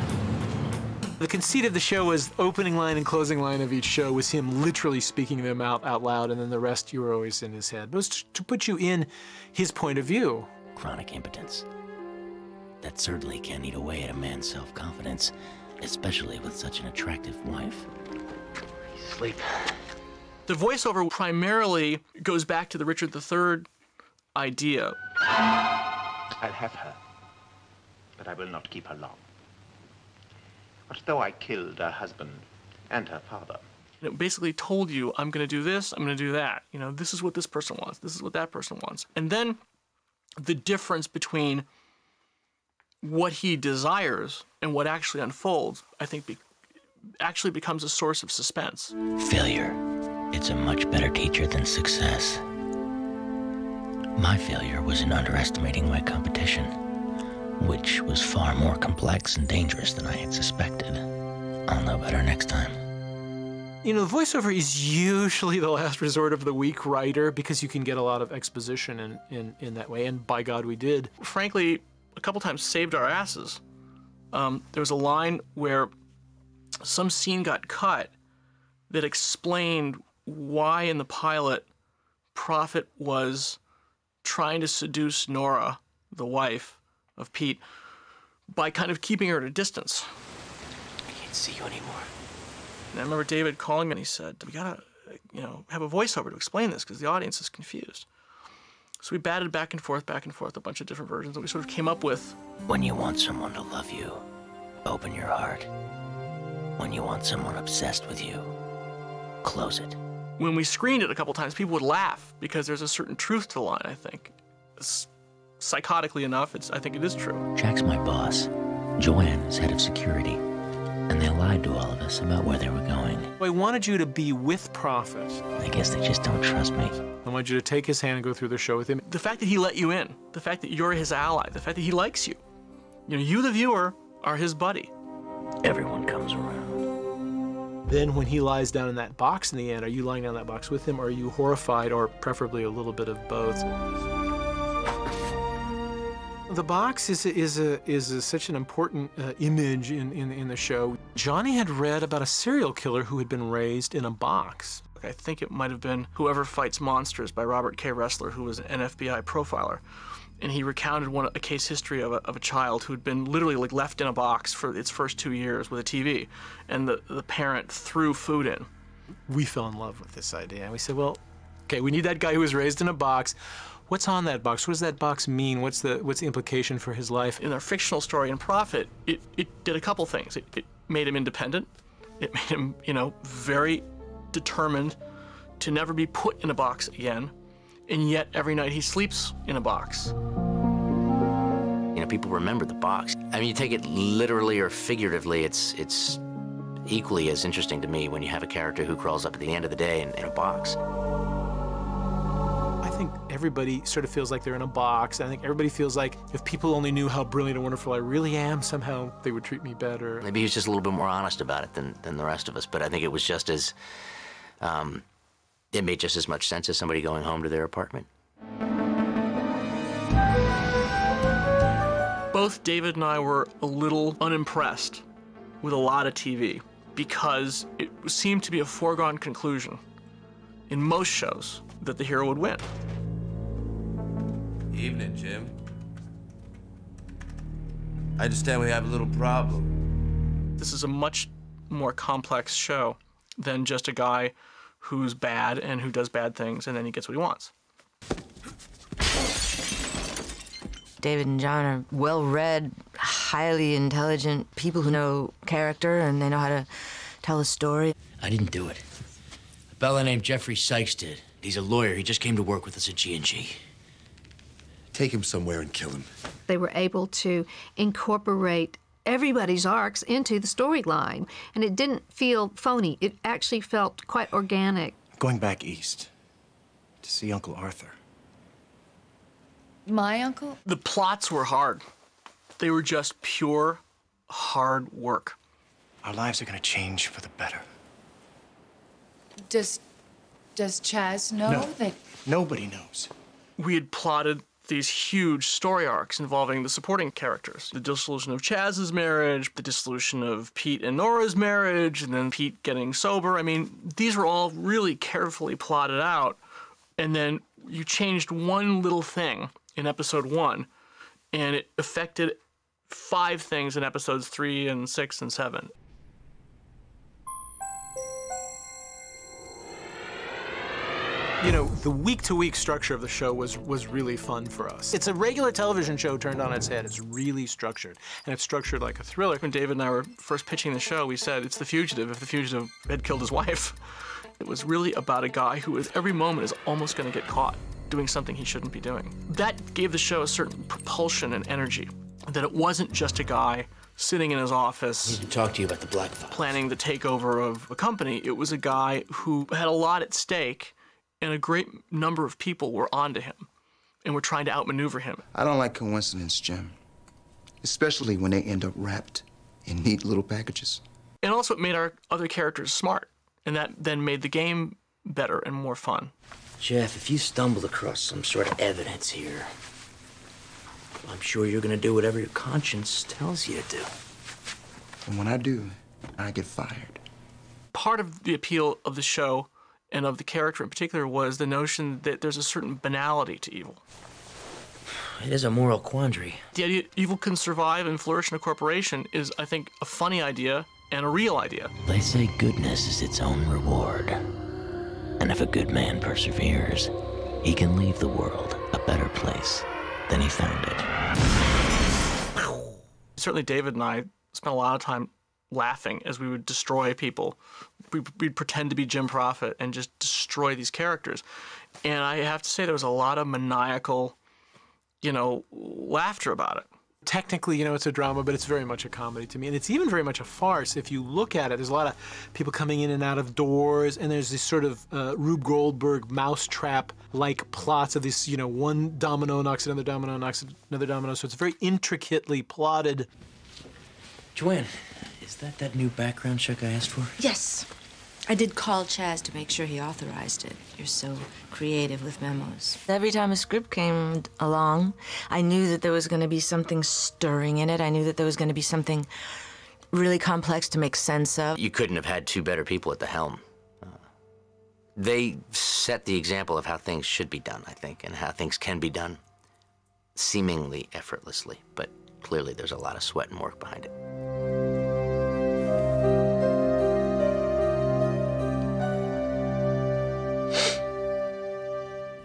The conceit of the show was opening line and closing line of each show was him literally speaking them out loud, and then the rest you were always in his head. It was to put you in his point of view. Chronic impotence. That certainly can eat away at a man's self-confidence, especially with such an attractive wife. Sleep. The voiceover primarily goes back to the Richard III idea. I'll have her, but I will not keep her long. What though I killed her husband and her father? It basically told you, I'm going to do this, I'm going to do that. You know, this is what this person wants, this is what that person wants. And then the difference between what he desires and what actually unfolds, I think, actually becomes a source of suspense. Failure. It's a much better teacher than success. My failure was in underestimating my competition, which was far more complex and dangerous than I had suspected. I'll know better next time. You know, the voiceover is usually the last resort of the weak writer because you can get a lot of exposition in that way, and by God we did. Frankly, a couple times saved our asses. There was a line where some scene got cut that explained why in the pilot Prophet was trying to seduce Nora, the wife of Pete, by kind of keeping her at a distance. I can't see you anymore. And I remember David calling me and he said, we gotta, have a voiceover to explain this because the audience is confused. So we batted back and forth, a bunch of different versions that we sort of came up with. When you want someone to love you, open your heart. When you want someone obsessed with you, close it. When we screened it a couple times, people would laugh because there's a certain truth to the line, I think. Psychotically enough, I think it is true. Jack's my boss. Joanne is head of security. And they lied to all of us about where they were going. I wanted you to be with Prophet. I guess they just don't trust me. I wanted you to take his hand and go through the show with him. The fact that he let you in, the fact that you're his ally, the fact that he likes you. You, the viewer, are his buddy. Everyone comes around. Then when he lies down in that box in the end, are you lying down in that box with him, or are you horrified, or preferably a little bit of both? The box is such an important image in the show. Johnny had read about a serial killer who had been raised in a box. I think it might have been Whoever Fights Monsters by Robert K. Ressler, who was an FBI profiler. And he recounted a case history of a child who had been literally left in a box for its first 2 years with a TV, and the parent threw food in. We fell in love with this idea, and we said, well, okay, we need that guy who was raised in a box. What's on that box? What does that box mean? What's the implication for his life? In our fictional story in Prophet, it did a couple things. It made him independent. It made him, very determined to never be put in a box again. And yet every night he sleeps in a box. People remember the box. I mean, you take it literally or figuratively, it's equally as interesting to me when you have a character who crawls up at the end of the day in a box. I think everybody sort of feels like they're in a box. I think everybody feels like if people only knew how brilliant and wonderful I really am, somehow they would treat me better. Maybe he was just a little bit more honest about it than the rest of us, but I think it was just as, it made just as much sense as somebody going home to their apartment. Both David and I were a little unimpressed with a lot of TV because it seemed to be a foregone conclusion in most shows that the hero would win. Evening, Jim. I understand we have a little problem. This is a much more complex show than just a guy who's bad and who does bad things and then he gets what he wants. David and John are well-read, highly intelligent people who know character and they know how to tell a story. I didn't do it. A fella named Jeffrey Sykes did. He's a lawyer. He just came to work with us at G&G. Take him somewhere and kill him. They were able to incorporate everybody's arcs into the storyline, and it didn't feel phony. It actually felt quite organic. Going back east to see Uncle Arthur. My uncle? The plots were hard. They were just pure, hard work. Our lives are going to change for the better. Does Chaz know No. that? Nobody knows. We had plotted these huge story arcs involving the supporting characters. The dissolution of Chaz's marriage, the dissolution of Pete and Nora's marriage, and then Pete getting sober. I mean, these were all really carefully plotted out. And then you changed one little thing in episode 1, and it affected 5 things in episodes 3 and 6 and 7. You know, the week-to-week structure of the show was really fun for us. It's a regular television show turned on its head. It's really structured, and it's structured like a thriller. When David and I were first pitching the show, we said it's The Fugitive if the fugitive had killed his wife. It was really about a guy who at every moment is almost going to get caught doing something he shouldn't be doing. That gave the show a certain propulsion and energy, that it wasn't just a guy sitting in his office I need to talk to you about the Black Files. Planning the takeover of a company. It was a guy who had a lot at stake, and a great number of people were onto him and were trying to outmaneuver him. I don't like coincidence, Jim. Especially when they end up wrapped in neat little packages. And also it made our other characters smart, and that then made the game better and more fun. Jeff, if you stumbled across some sort of evidence here, I'm sure you're going to do whatever your conscience tells you to do. And when I do, I get fired. Part of the appeal of the show and of the character in particular was the notion that there's a certain banality to evil. It is a moral quandary. The idea evil can survive and flourish in a corporation is, I think, a funny idea and a real idea. They say goodness is its own reward. And if a good man perseveres, he can leave the world a better place than he found it. Certainly David and I spent a lot of time laughing as we would destroy people. We'd pretend to be Jim Prophet and just destroy these characters. And I have to say there was a lot of maniacal, laughter about it. Technically, it's a drama, but it's very much a comedy to me. And it's even very much a farce. If you look at it, there's a lot of people coming in and out of doors, and there's this sort of Rube Goldberg mousetrap-like plots of this, one domino knocks another domino, knocks another domino. So it's very intricately plotted. Joanne, is that new background check I asked for? Yes. I did call Chaz to make sure he authorized it. You're so creative with memos. Every time a script came along, I knew that there was going to be something stirring in it. I knew that there was going to be something really complex to make sense of. You couldn't have had 2 better people at the helm. They set the example of how things should be done, I think, and how things can be done seemingly effortlessly. But clearly there's a lot of sweat and work behind it.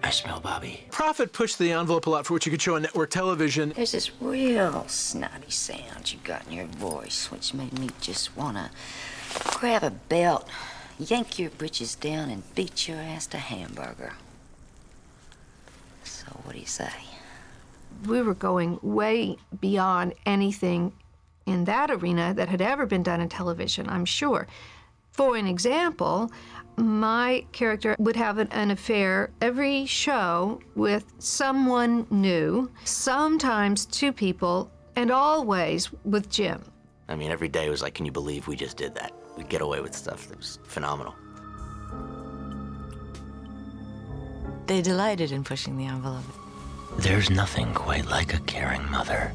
I smell Bobby. Prophet pushed the envelope a lot for what you could show on network television. There's this real snotty sound you got in your voice, which made me just want to grab a belt, yank your britches down, and beat your ass to hamburger. So what do you say? We were going way beyond anything in that arena that had ever been done in television, I'm sure. For an example, my character would have an affair every show with someone new, sometimes 2 people, and always with Jim. I mean, every day was like, can you believe we just did that? We'd get away with stuff that was phenomenal. They delighted in pushing the envelope. There's nothing quite like a caring mother.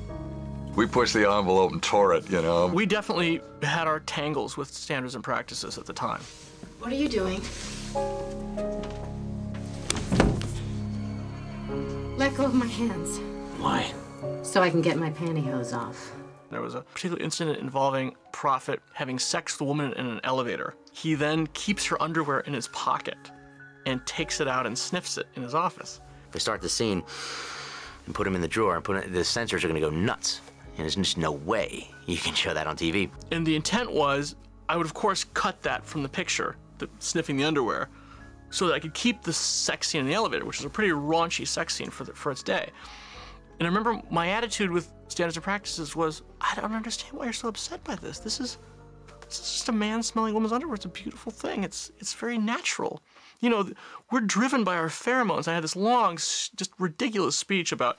We pushed the envelope and tore it, We definitely had our tangles with standards and practices at the time. What are you doing? Let go of my hands. Why? So I can get my pantyhose off. There was a particular incident involving Prophet having sex with a woman in an elevator. He then keeps her underwear in his pocket and takes it out and sniffs it in his office. They start the scene and put him in the drawer and the censors are going to go nuts. And there's just no way you can show that on TV. And the intent was, I would of course cut that from the picture, the sniffing the underwear, so that I could keep the sex scene in the elevator, which is a pretty raunchy sex scene for its day. And I remember my attitude with standards and practices was, I don't understand why you're so upset by this. This is just a man smelling a woman's underwear. It's a beautiful thing. It's very natural. We're driven by our pheromones. I had this long, just ridiculous speech about,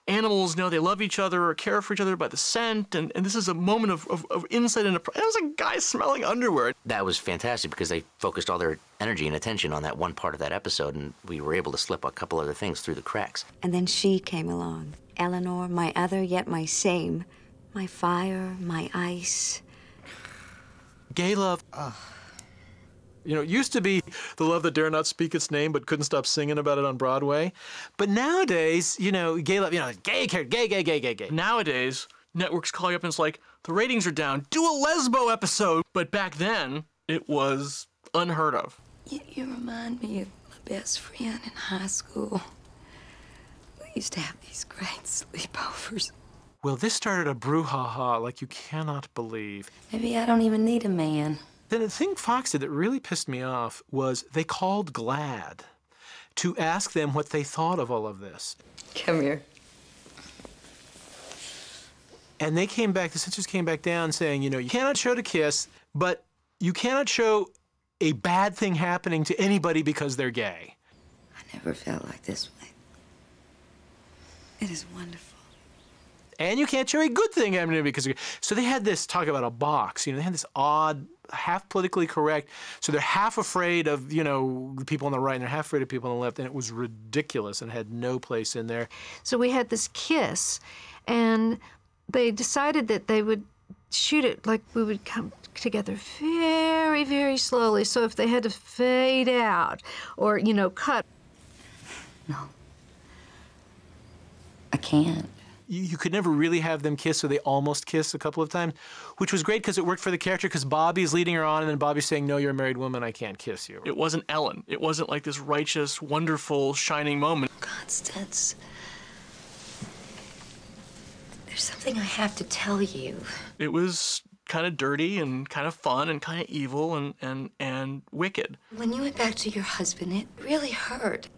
animals know they love each other or care for each other by the scent, and this is a moment of insight into... It was a guy smelling underwear. That was fantastic because they focused all their energy and attention on that one part of that episode, and we were able to slip a couple other things through the cracks. And then she came along. Eleanor, my other yet my same. My fire, my ice. Gay love. You know, it used to be the love that dare not speak its name but couldn't stop singing about it on Broadway. But nowadays, you know, gay love, you know, gay. Nowadays, networks call you up and it's like, the ratings are down, do a lesbo episode. But back then, it was unheard of. You remind me of my best friend in high school. We used to have these great sleepovers. Well, this started a brouhaha like you cannot believe. Maybe I don't even need a man. Then the thing Fox did that really pissed me off was they called GLAAD to ask them what they thought of all of this. Come here. And they came back, the censors came back down saying, you know, you cannot show to kiss, but you cannot show a bad thing happening to anybody because they're gay. I never felt like this way. It is wonderful. And you can't show a good thing happening because you're gay. So they had this talk about a box, you know, they had this odd, half politically correct, so they're half afraid of, you know, the people on the right and they're half afraid of people on the left, and it was ridiculous and had no place in there. So we had this kiss, and they decided that they would shoot it like we would come together very, very slowly. So if they had to fade out or, you know, cut. No. I can't. You could never really have them kiss, so they almost kiss a couple of times, which was great because it worked for the character because Bobby's leading her on and then Bobby's saying, no, you're a married woman, I can't kiss you. It wasn't Ellen. It wasn't like this righteous, wonderful, shining moment. Constance, there's something I have to tell you. It was kind of dirty and kind of fun and kind of evil and wicked. When you went back to your husband, it really hurt.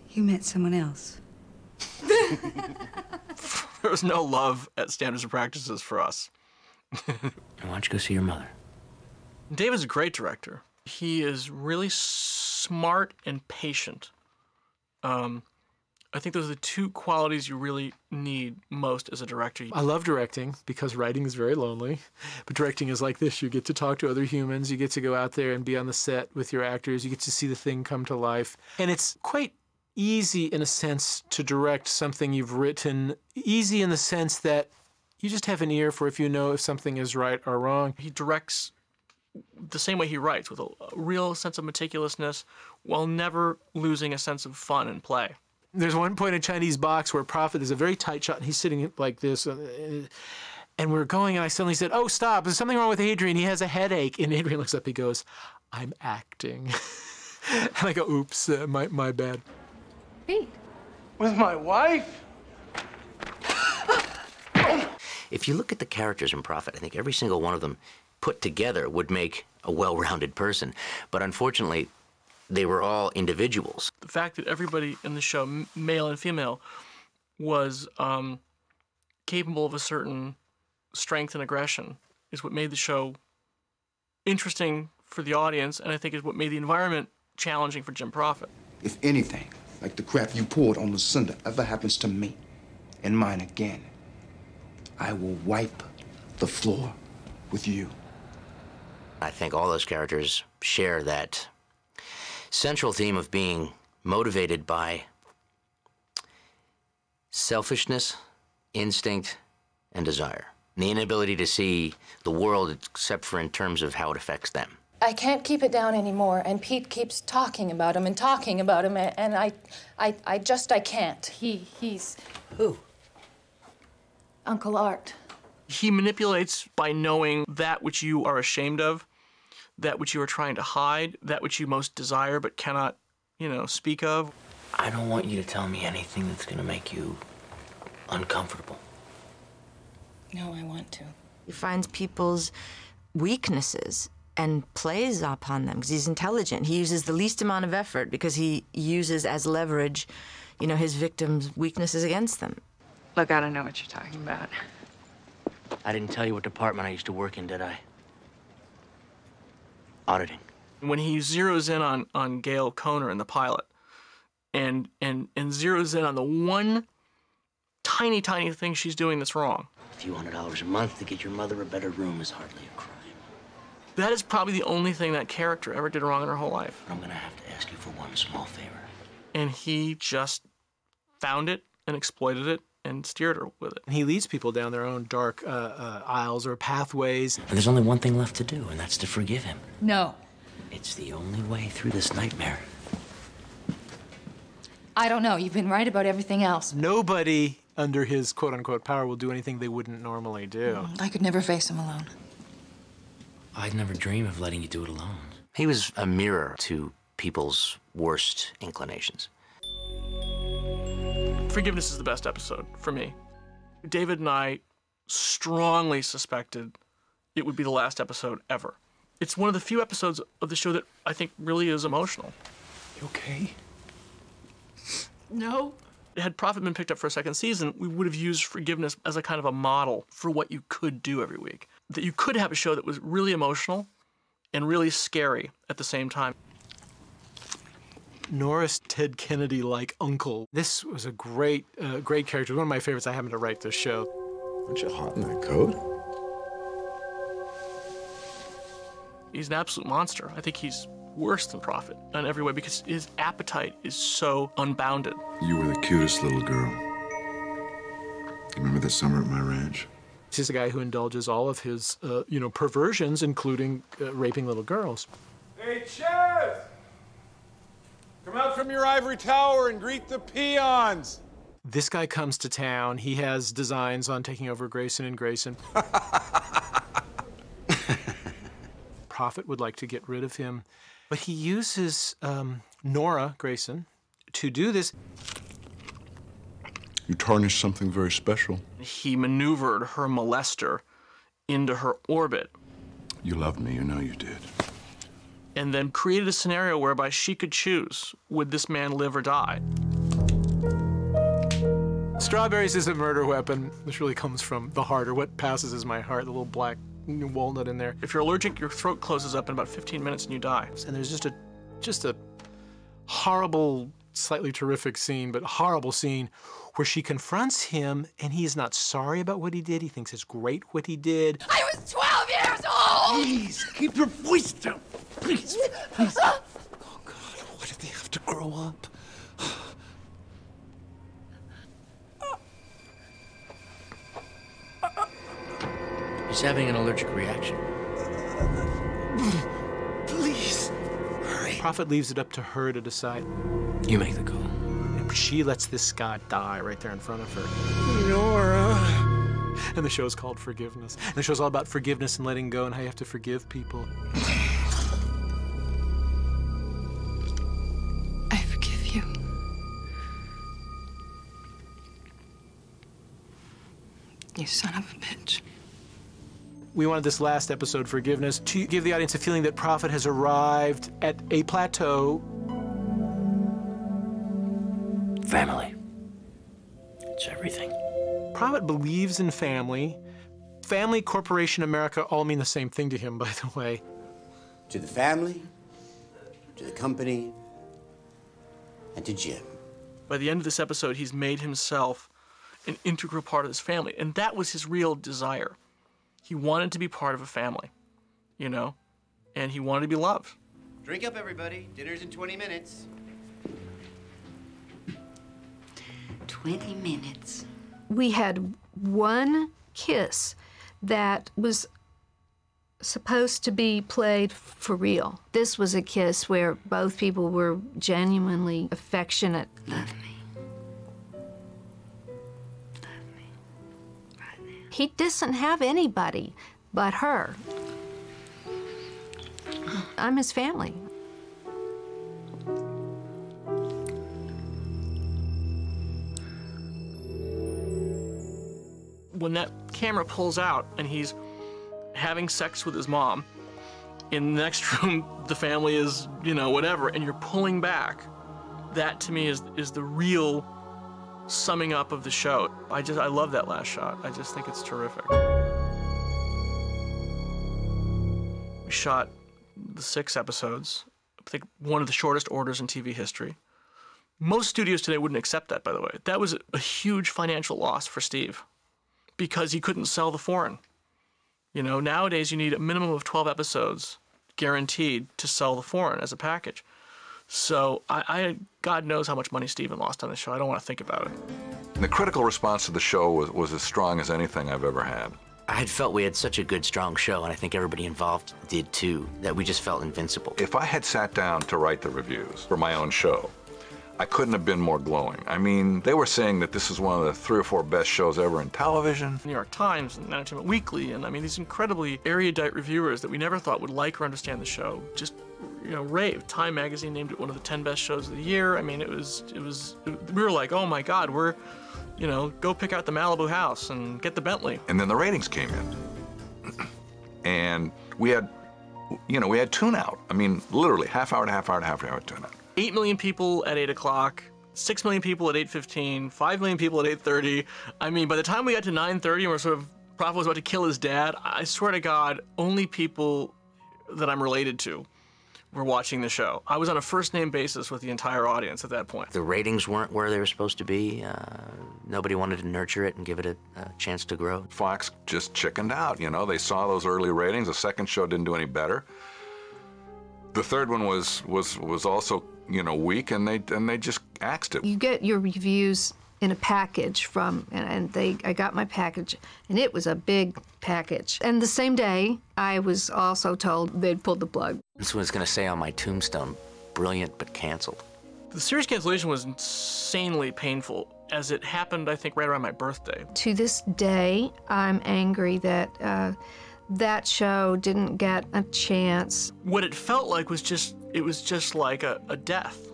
You met someone else. There was no love at Standards and Practices for us. Why don't you go see your mother? David's a great director. He is really smart and patient. I think those are the two qualities you really need most as a director. I love directing because writing is very lonely, but directing is like this. You get to talk to other humans, you get to go out there and be on the set with your actors, you get to see the thing come to life. And it's quite easy in a sense to direct something you've written, easy in the sense that you just have an ear for if you know if something is right or wrong. He directs the same way he writes, with a real sense of meticulousness while never losing a sense of fun and play. There's one point in Chinese Box where Prophet is a very tight shot and he's sitting like this and we're going and I suddenly said, oh, stop, there's something wrong with Adrian, he has a headache. And Adrian looks up, he goes, I'm acting. And I go, oops, my bad. Pete. With my wife? If you look at the characters in Prophet, I think every single one of them put together would make a well-rounded person. But unfortunately, they were all individuals. The fact that everybody in the show, male and female, was capable of a certain strength and aggression is what made the show interesting for the audience, and I think is what made the environment challenging for Jim Prophet. If anything, like the crap you poured on Lucinda ever happens to me and mine again, I will wipe the floor with you. I think all those characters share that central theme of being motivated by selfishness, instinct, and desire. And the inability to see the world except for in terms of how it affects them. I can't keep it down anymore, and Pete keeps talking about him and talking about him, and I can't. He's... Who? Uncle Art. He manipulates by knowing that which you are ashamed of, that which you are trying to hide, that which you most desire but cannot, you know, speak of. I don't want you to tell me anything that's going to make you uncomfortable. No, I want to. He finds people's weaknesses and plays upon them because he's intelligent. He uses the least amount of effort because he uses as leverage, you know, his victims' weaknesses against them. Look, I don't know what you're talking about. I didn't tell you what department I used to work in, did I? Auditing. When he zeroes in on Gail Kohner in the pilot and zeroes in on the one tiny, tiny thing she's doing that's wrong. A few $100 a month to get your mother a better room is hardly a crime. That is probably the only thing that character ever did wrong in her whole life. But I'm gonna have to ask you for one small favor. And he just found it and exploited it and steered her with it. And he leads people down their own dark aisles or pathways. And there's only one thing left to do, and that's to forgive him. No. It's the only way through this nightmare. I don't know. You've been right about everything else. Nobody under his quote-unquote power will do anything they wouldn't normally do. I could never face him alone. I'd never dream of letting you do it alone. He was a mirror to people's worst inclinations. Forgiveness is the best episode for me. David and I strongly suspected it would be the last episode ever. It's one of the few episodes of the show that I think really is emotional. You okay? No. Had Prophet been picked up for a second season, we would have used forgiveness as a kind of a model for what you could do every week. That you could have a show that was really emotional and really scary at the same time. Norris Ted Kennedy-like uncle. This was a great character. One of my favorites. I happened to write this show. Aren't you hot in that coat? He's an absolute monster. I think he's worse than Prophet in every way because his appetite is so unbounded. You were the cutest little girl. Remember the summer at my ranch? He's a guy who indulges all of his, perversions, including raping little girls. Hey, Chaz! Come out from your ivory tower and greet the peons! This guy comes to town. He has designs on taking over Gracen Gracen. Prophet would like to get rid of him, but he uses Nora Gracen to do this. You tarnished something very special. He maneuvered her molester into her orbit. You loved me, you know you did. And then created a scenario whereby she could choose, would this man live or die? Strawberries is a murder weapon. This really comes from the heart, or what passes as my heart, the little black walnut in there. If you're allergic, your throat closes up in about 15 minutes and you die. And there's just a horrible, slightly terrific scene, but horrible scene, where she confronts him and he is not sorry about what he did. He thinks it's great what he did. I was 12 years old! Please, keep your voice down. Please, please. Oh, God, why did they have to grow up? He's having an allergic reaction. Please, hurry. Prophet leaves it up to her to decide. You make the call. And she lets this guy die right there in front of her. Nora. And the show's called Forgiveness. And the show's all about forgiveness and letting go and how you have to forgive people. I forgive you. You son of a bitch. We wanted this last episode, Forgiveness, to give the audience a feeling that Prophet has arrived at a plateau. Family. It's everything. Prophet believes in family. Family, corporation, America all mean the same thing to him, by the way. To the family, to the company, and to Jim. By the end of this episode, he's made himself an integral part of this family, and that was his real desire. He wanted to be part of a family, and he wanted to be loved. Drink up, everybody. Dinner's in 20 minutes. 20 minutes. We had one kiss that was supposed to be played for real. This was a kiss where both people were genuinely affectionate. Love me. He doesn't have anybody but her. I'm his family. When that camera pulls out and he's having sex with his mom, in the next room the family is, whatever, and you're pulling back, that to me is the real summing up of the show. I love that last shot. I just think it's terrific. We shot the 6 episodes, I think one of the shortest orders in TV history. Most studios today wouldn't accept that, by the way. That was a huge financial loss for Steve because he couldn't sell the foreign. You know, nowadays you need a minimum of 12 episodes guaranteed to sell the foreign as a package. So God knows how much money Steven lost on the show. I don't want to think about it. The critical response to the show was as strong as anything I've ever had. I had felt we had such a good, strong show, and I think everybody involved did too, that we just felt invincible. If I had sat down to write the reviews for my own show, I couldn't have been more glowing. I mean, they were saying that this is one of the 3 or 4 best shows ever in television. New York Times and Entertainment Weekly, and I mean, these incredibly erudite reviewers that we never thought would like or understand the show, just, you know, raved. Time magazine named it one of the 10 best shows of the year. I mean, we were like, oh my God, we're, you know, go pick out the Malibu house and get the Bentley. And then the ratings came in. And we had, you know, we had tune out. I mean, literally half hour to half hour to half hour tune out. 8 million people at 8 o'clock, 6 million people at 8:15, 5 million people at 8:30. I mean, by the time we got to 9:30 and Prophet was about to kill his dad, I swear to God, only people that I'm related to were watching the show. I was on a first-name basis with the entire audience at that point. The ratings weren't where they were supposed to be. Nobody wanted to nurture it and give it a chance to grow. Fox just chickened out, you know. They saw those early ratings. The second show didn't do any better. The third one was also, you know, weak, and they just axed it. You get your reviews in a package I got my package, and it was a big package. And the same day, I was also told they'd pulled the plug. This one's going to say on my tombstone, brilliant but canceled. The series cancellation was insanely painful, as it happened, I think, right around my birthday. To this day, I'm angry that that show didn't get a chance. What it felt like was just like a death,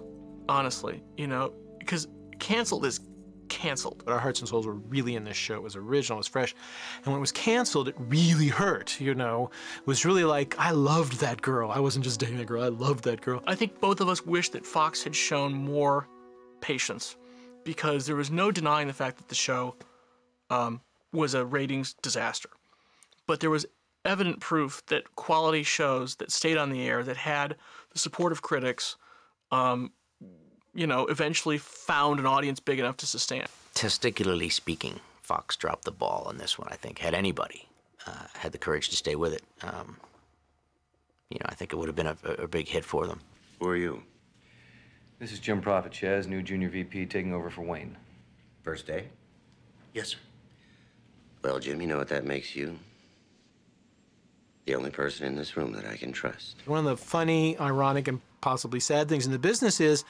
honestly, you know, because canceled is canceled. But our hearts and souls were really in this show. It was original, it was fresh. And when it was canceled, it really hurt, you know. It was really like, I loved that girl. I wasn't just dating a girl, I loved that girl. I think both of us wish that Fox had shown more patience, because there was no denying the fact that the show was a ratings disaster. But there was evident proof that quality shows that stayed on the air, that had the support of critics, you know, eventually found an audience big enough to sustain. Testicularly speaking, Fox dropped the ball on this one, I think. Had anybody had the courage to stay with it, you know, I think it would have been a big hit for them. Who are you? This is Jim Prophet, Chaz, new junior VP, taking over for Wayne. First day? Yes, sir. Well, Jim, you know what that makes you? The only person in this room that I can trust. One of the funny, ironic, and possibly sad things in the business is,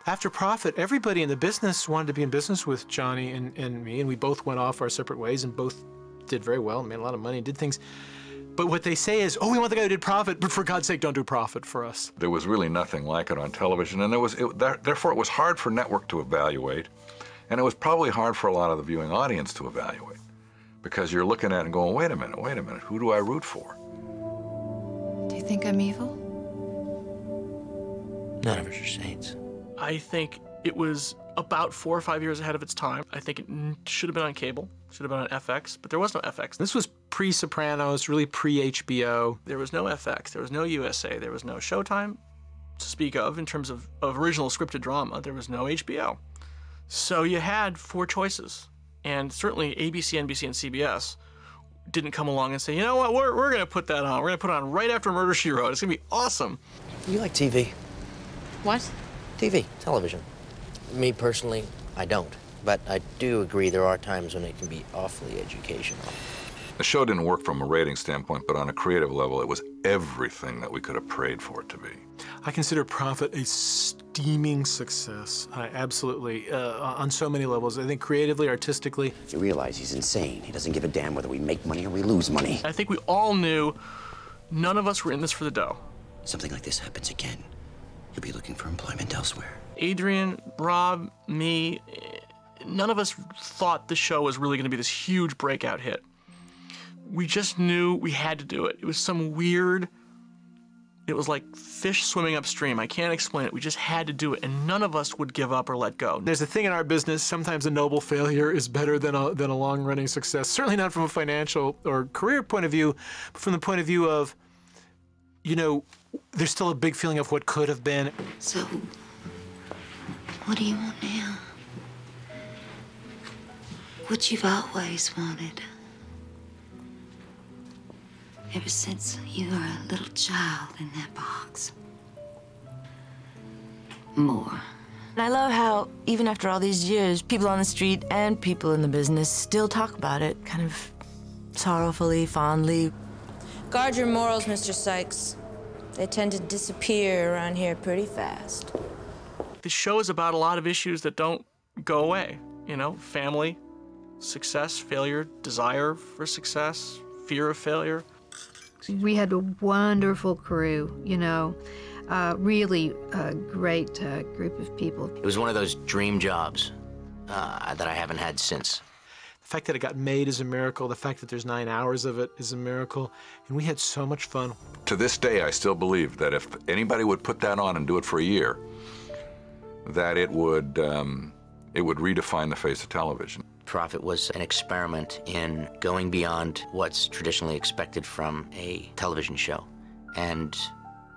after Prophet, everybody in the business wanted to be in business with Johnny and me, and we both went off our separate ways and both did very well, made a lot of money, did things. But what they say is, oh, we want the guy who did Prophet, but for God's sake, don't do Prophet for us. There was really nothing like it on television, and therefore it was hard for network to evaluate, and it was probably hard for a lot of the viewing audience to evaluate, because you're looking at it and going, wait a minute, who do I root for? Do you think I'm evil? None of us are saints. I think it was about 4 or 5 years ahead of its time. I think it should have been on cable, should have been on FX, but there was no FX. This was pre-Sopranos, really pre-HBO. There was no FX, there was no USA, there was no Showtime to speak of in terms of original scripted drama. There was no HBO. So you had 4 choices, and certainly ABC, NBC, and CBS didn't come along and say, you know what, we're going to put that on. We're going to put it on right after Murder, She Wrote. It's going to be awesome. You like TV? What? TV, television. Me personally, I don't. But I do agree there are times when it can be awfully educational. The show didn't work from a rating standpoint, but on a creative level, it was everything that we could have prayed for it to be. I consider Prophet a steaming success. I absolutely, on so many levels. I think creatively, artistically. You realize he's insane. He doesn't give a damn whether we make money or we lose money. I think we all knew none of us were in this for the dough. Something like this happens again, you'll be looking for employment elsewhere. Adrian, Rob, me, none of us thought the show was really going to be this huge breakout hit. We just knew we had to do it. It was some weird, it was like fish swimming upstream. I can't explain it. We just had to do it, and none of us would give up or let go. There's a thing in our business, sometimes a noble failure is better than a long-running success. Certainly not from a financial or career point of view, but from the point of view of, you know, there's still a big feeling of what could have been. So, What do you want now? What you've always wanted. Ever since you were a little child in that box. More. And I love how, even after all these years, people on the street and people in the business still talk about it, kind of sorrowfully, fondly. Guard your morals, Mr. Sykes. They tend to disappear around here pretty fast. The show is about a lot of issues that don't go away. You know, family, success, failure, desire for success, fear of failure. We had a wonderful crew, you know, really a great group of people. It was one of those dream jobs that I haven't had since. The fact that it got made is a miracle. The fact that there's 9 hours of it is a miracle. And we had so much fun. To this day, I still believe that if anybody would put that on and do it for a year, that it would redefine the face of television. Profit was an experiment in going beyond what's traditionally expected from a television show and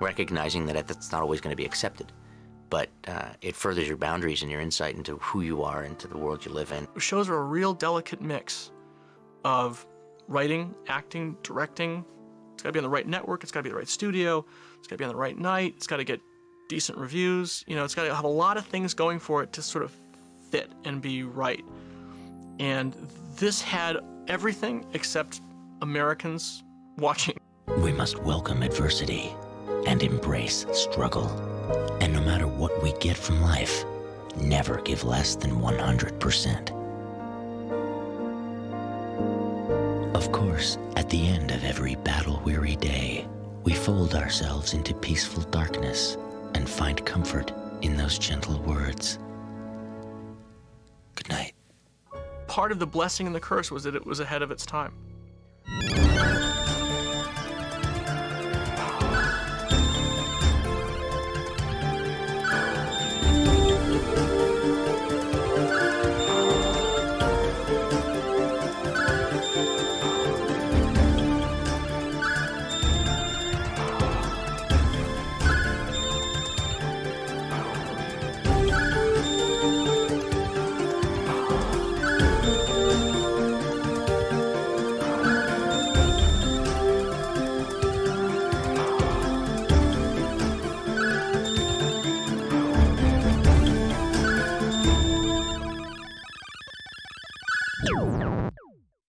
recognizing that that's not always going to be accepted. But it furthers your boundaries and your insight into who you are, into the world you live in. Shows are a real delicate mix of writing, acting, directing. It's got to be on the right network, it's got to be the right studio, it's got to be on the right night, it's got to get decent reviews. You know, it's got to have a lot of things going for it to sort of fit and be right. And this had everything except Americans watching. We must welcome adversity and embrace struggle. And no matter what we get from life, never give less than 100%. Of course, at the end of every battle-weary day, we fold ourselves into peaceful darkness and find comfort in those gentle words. Good night. Part of the blessing and the curse was that it was ahead of its time.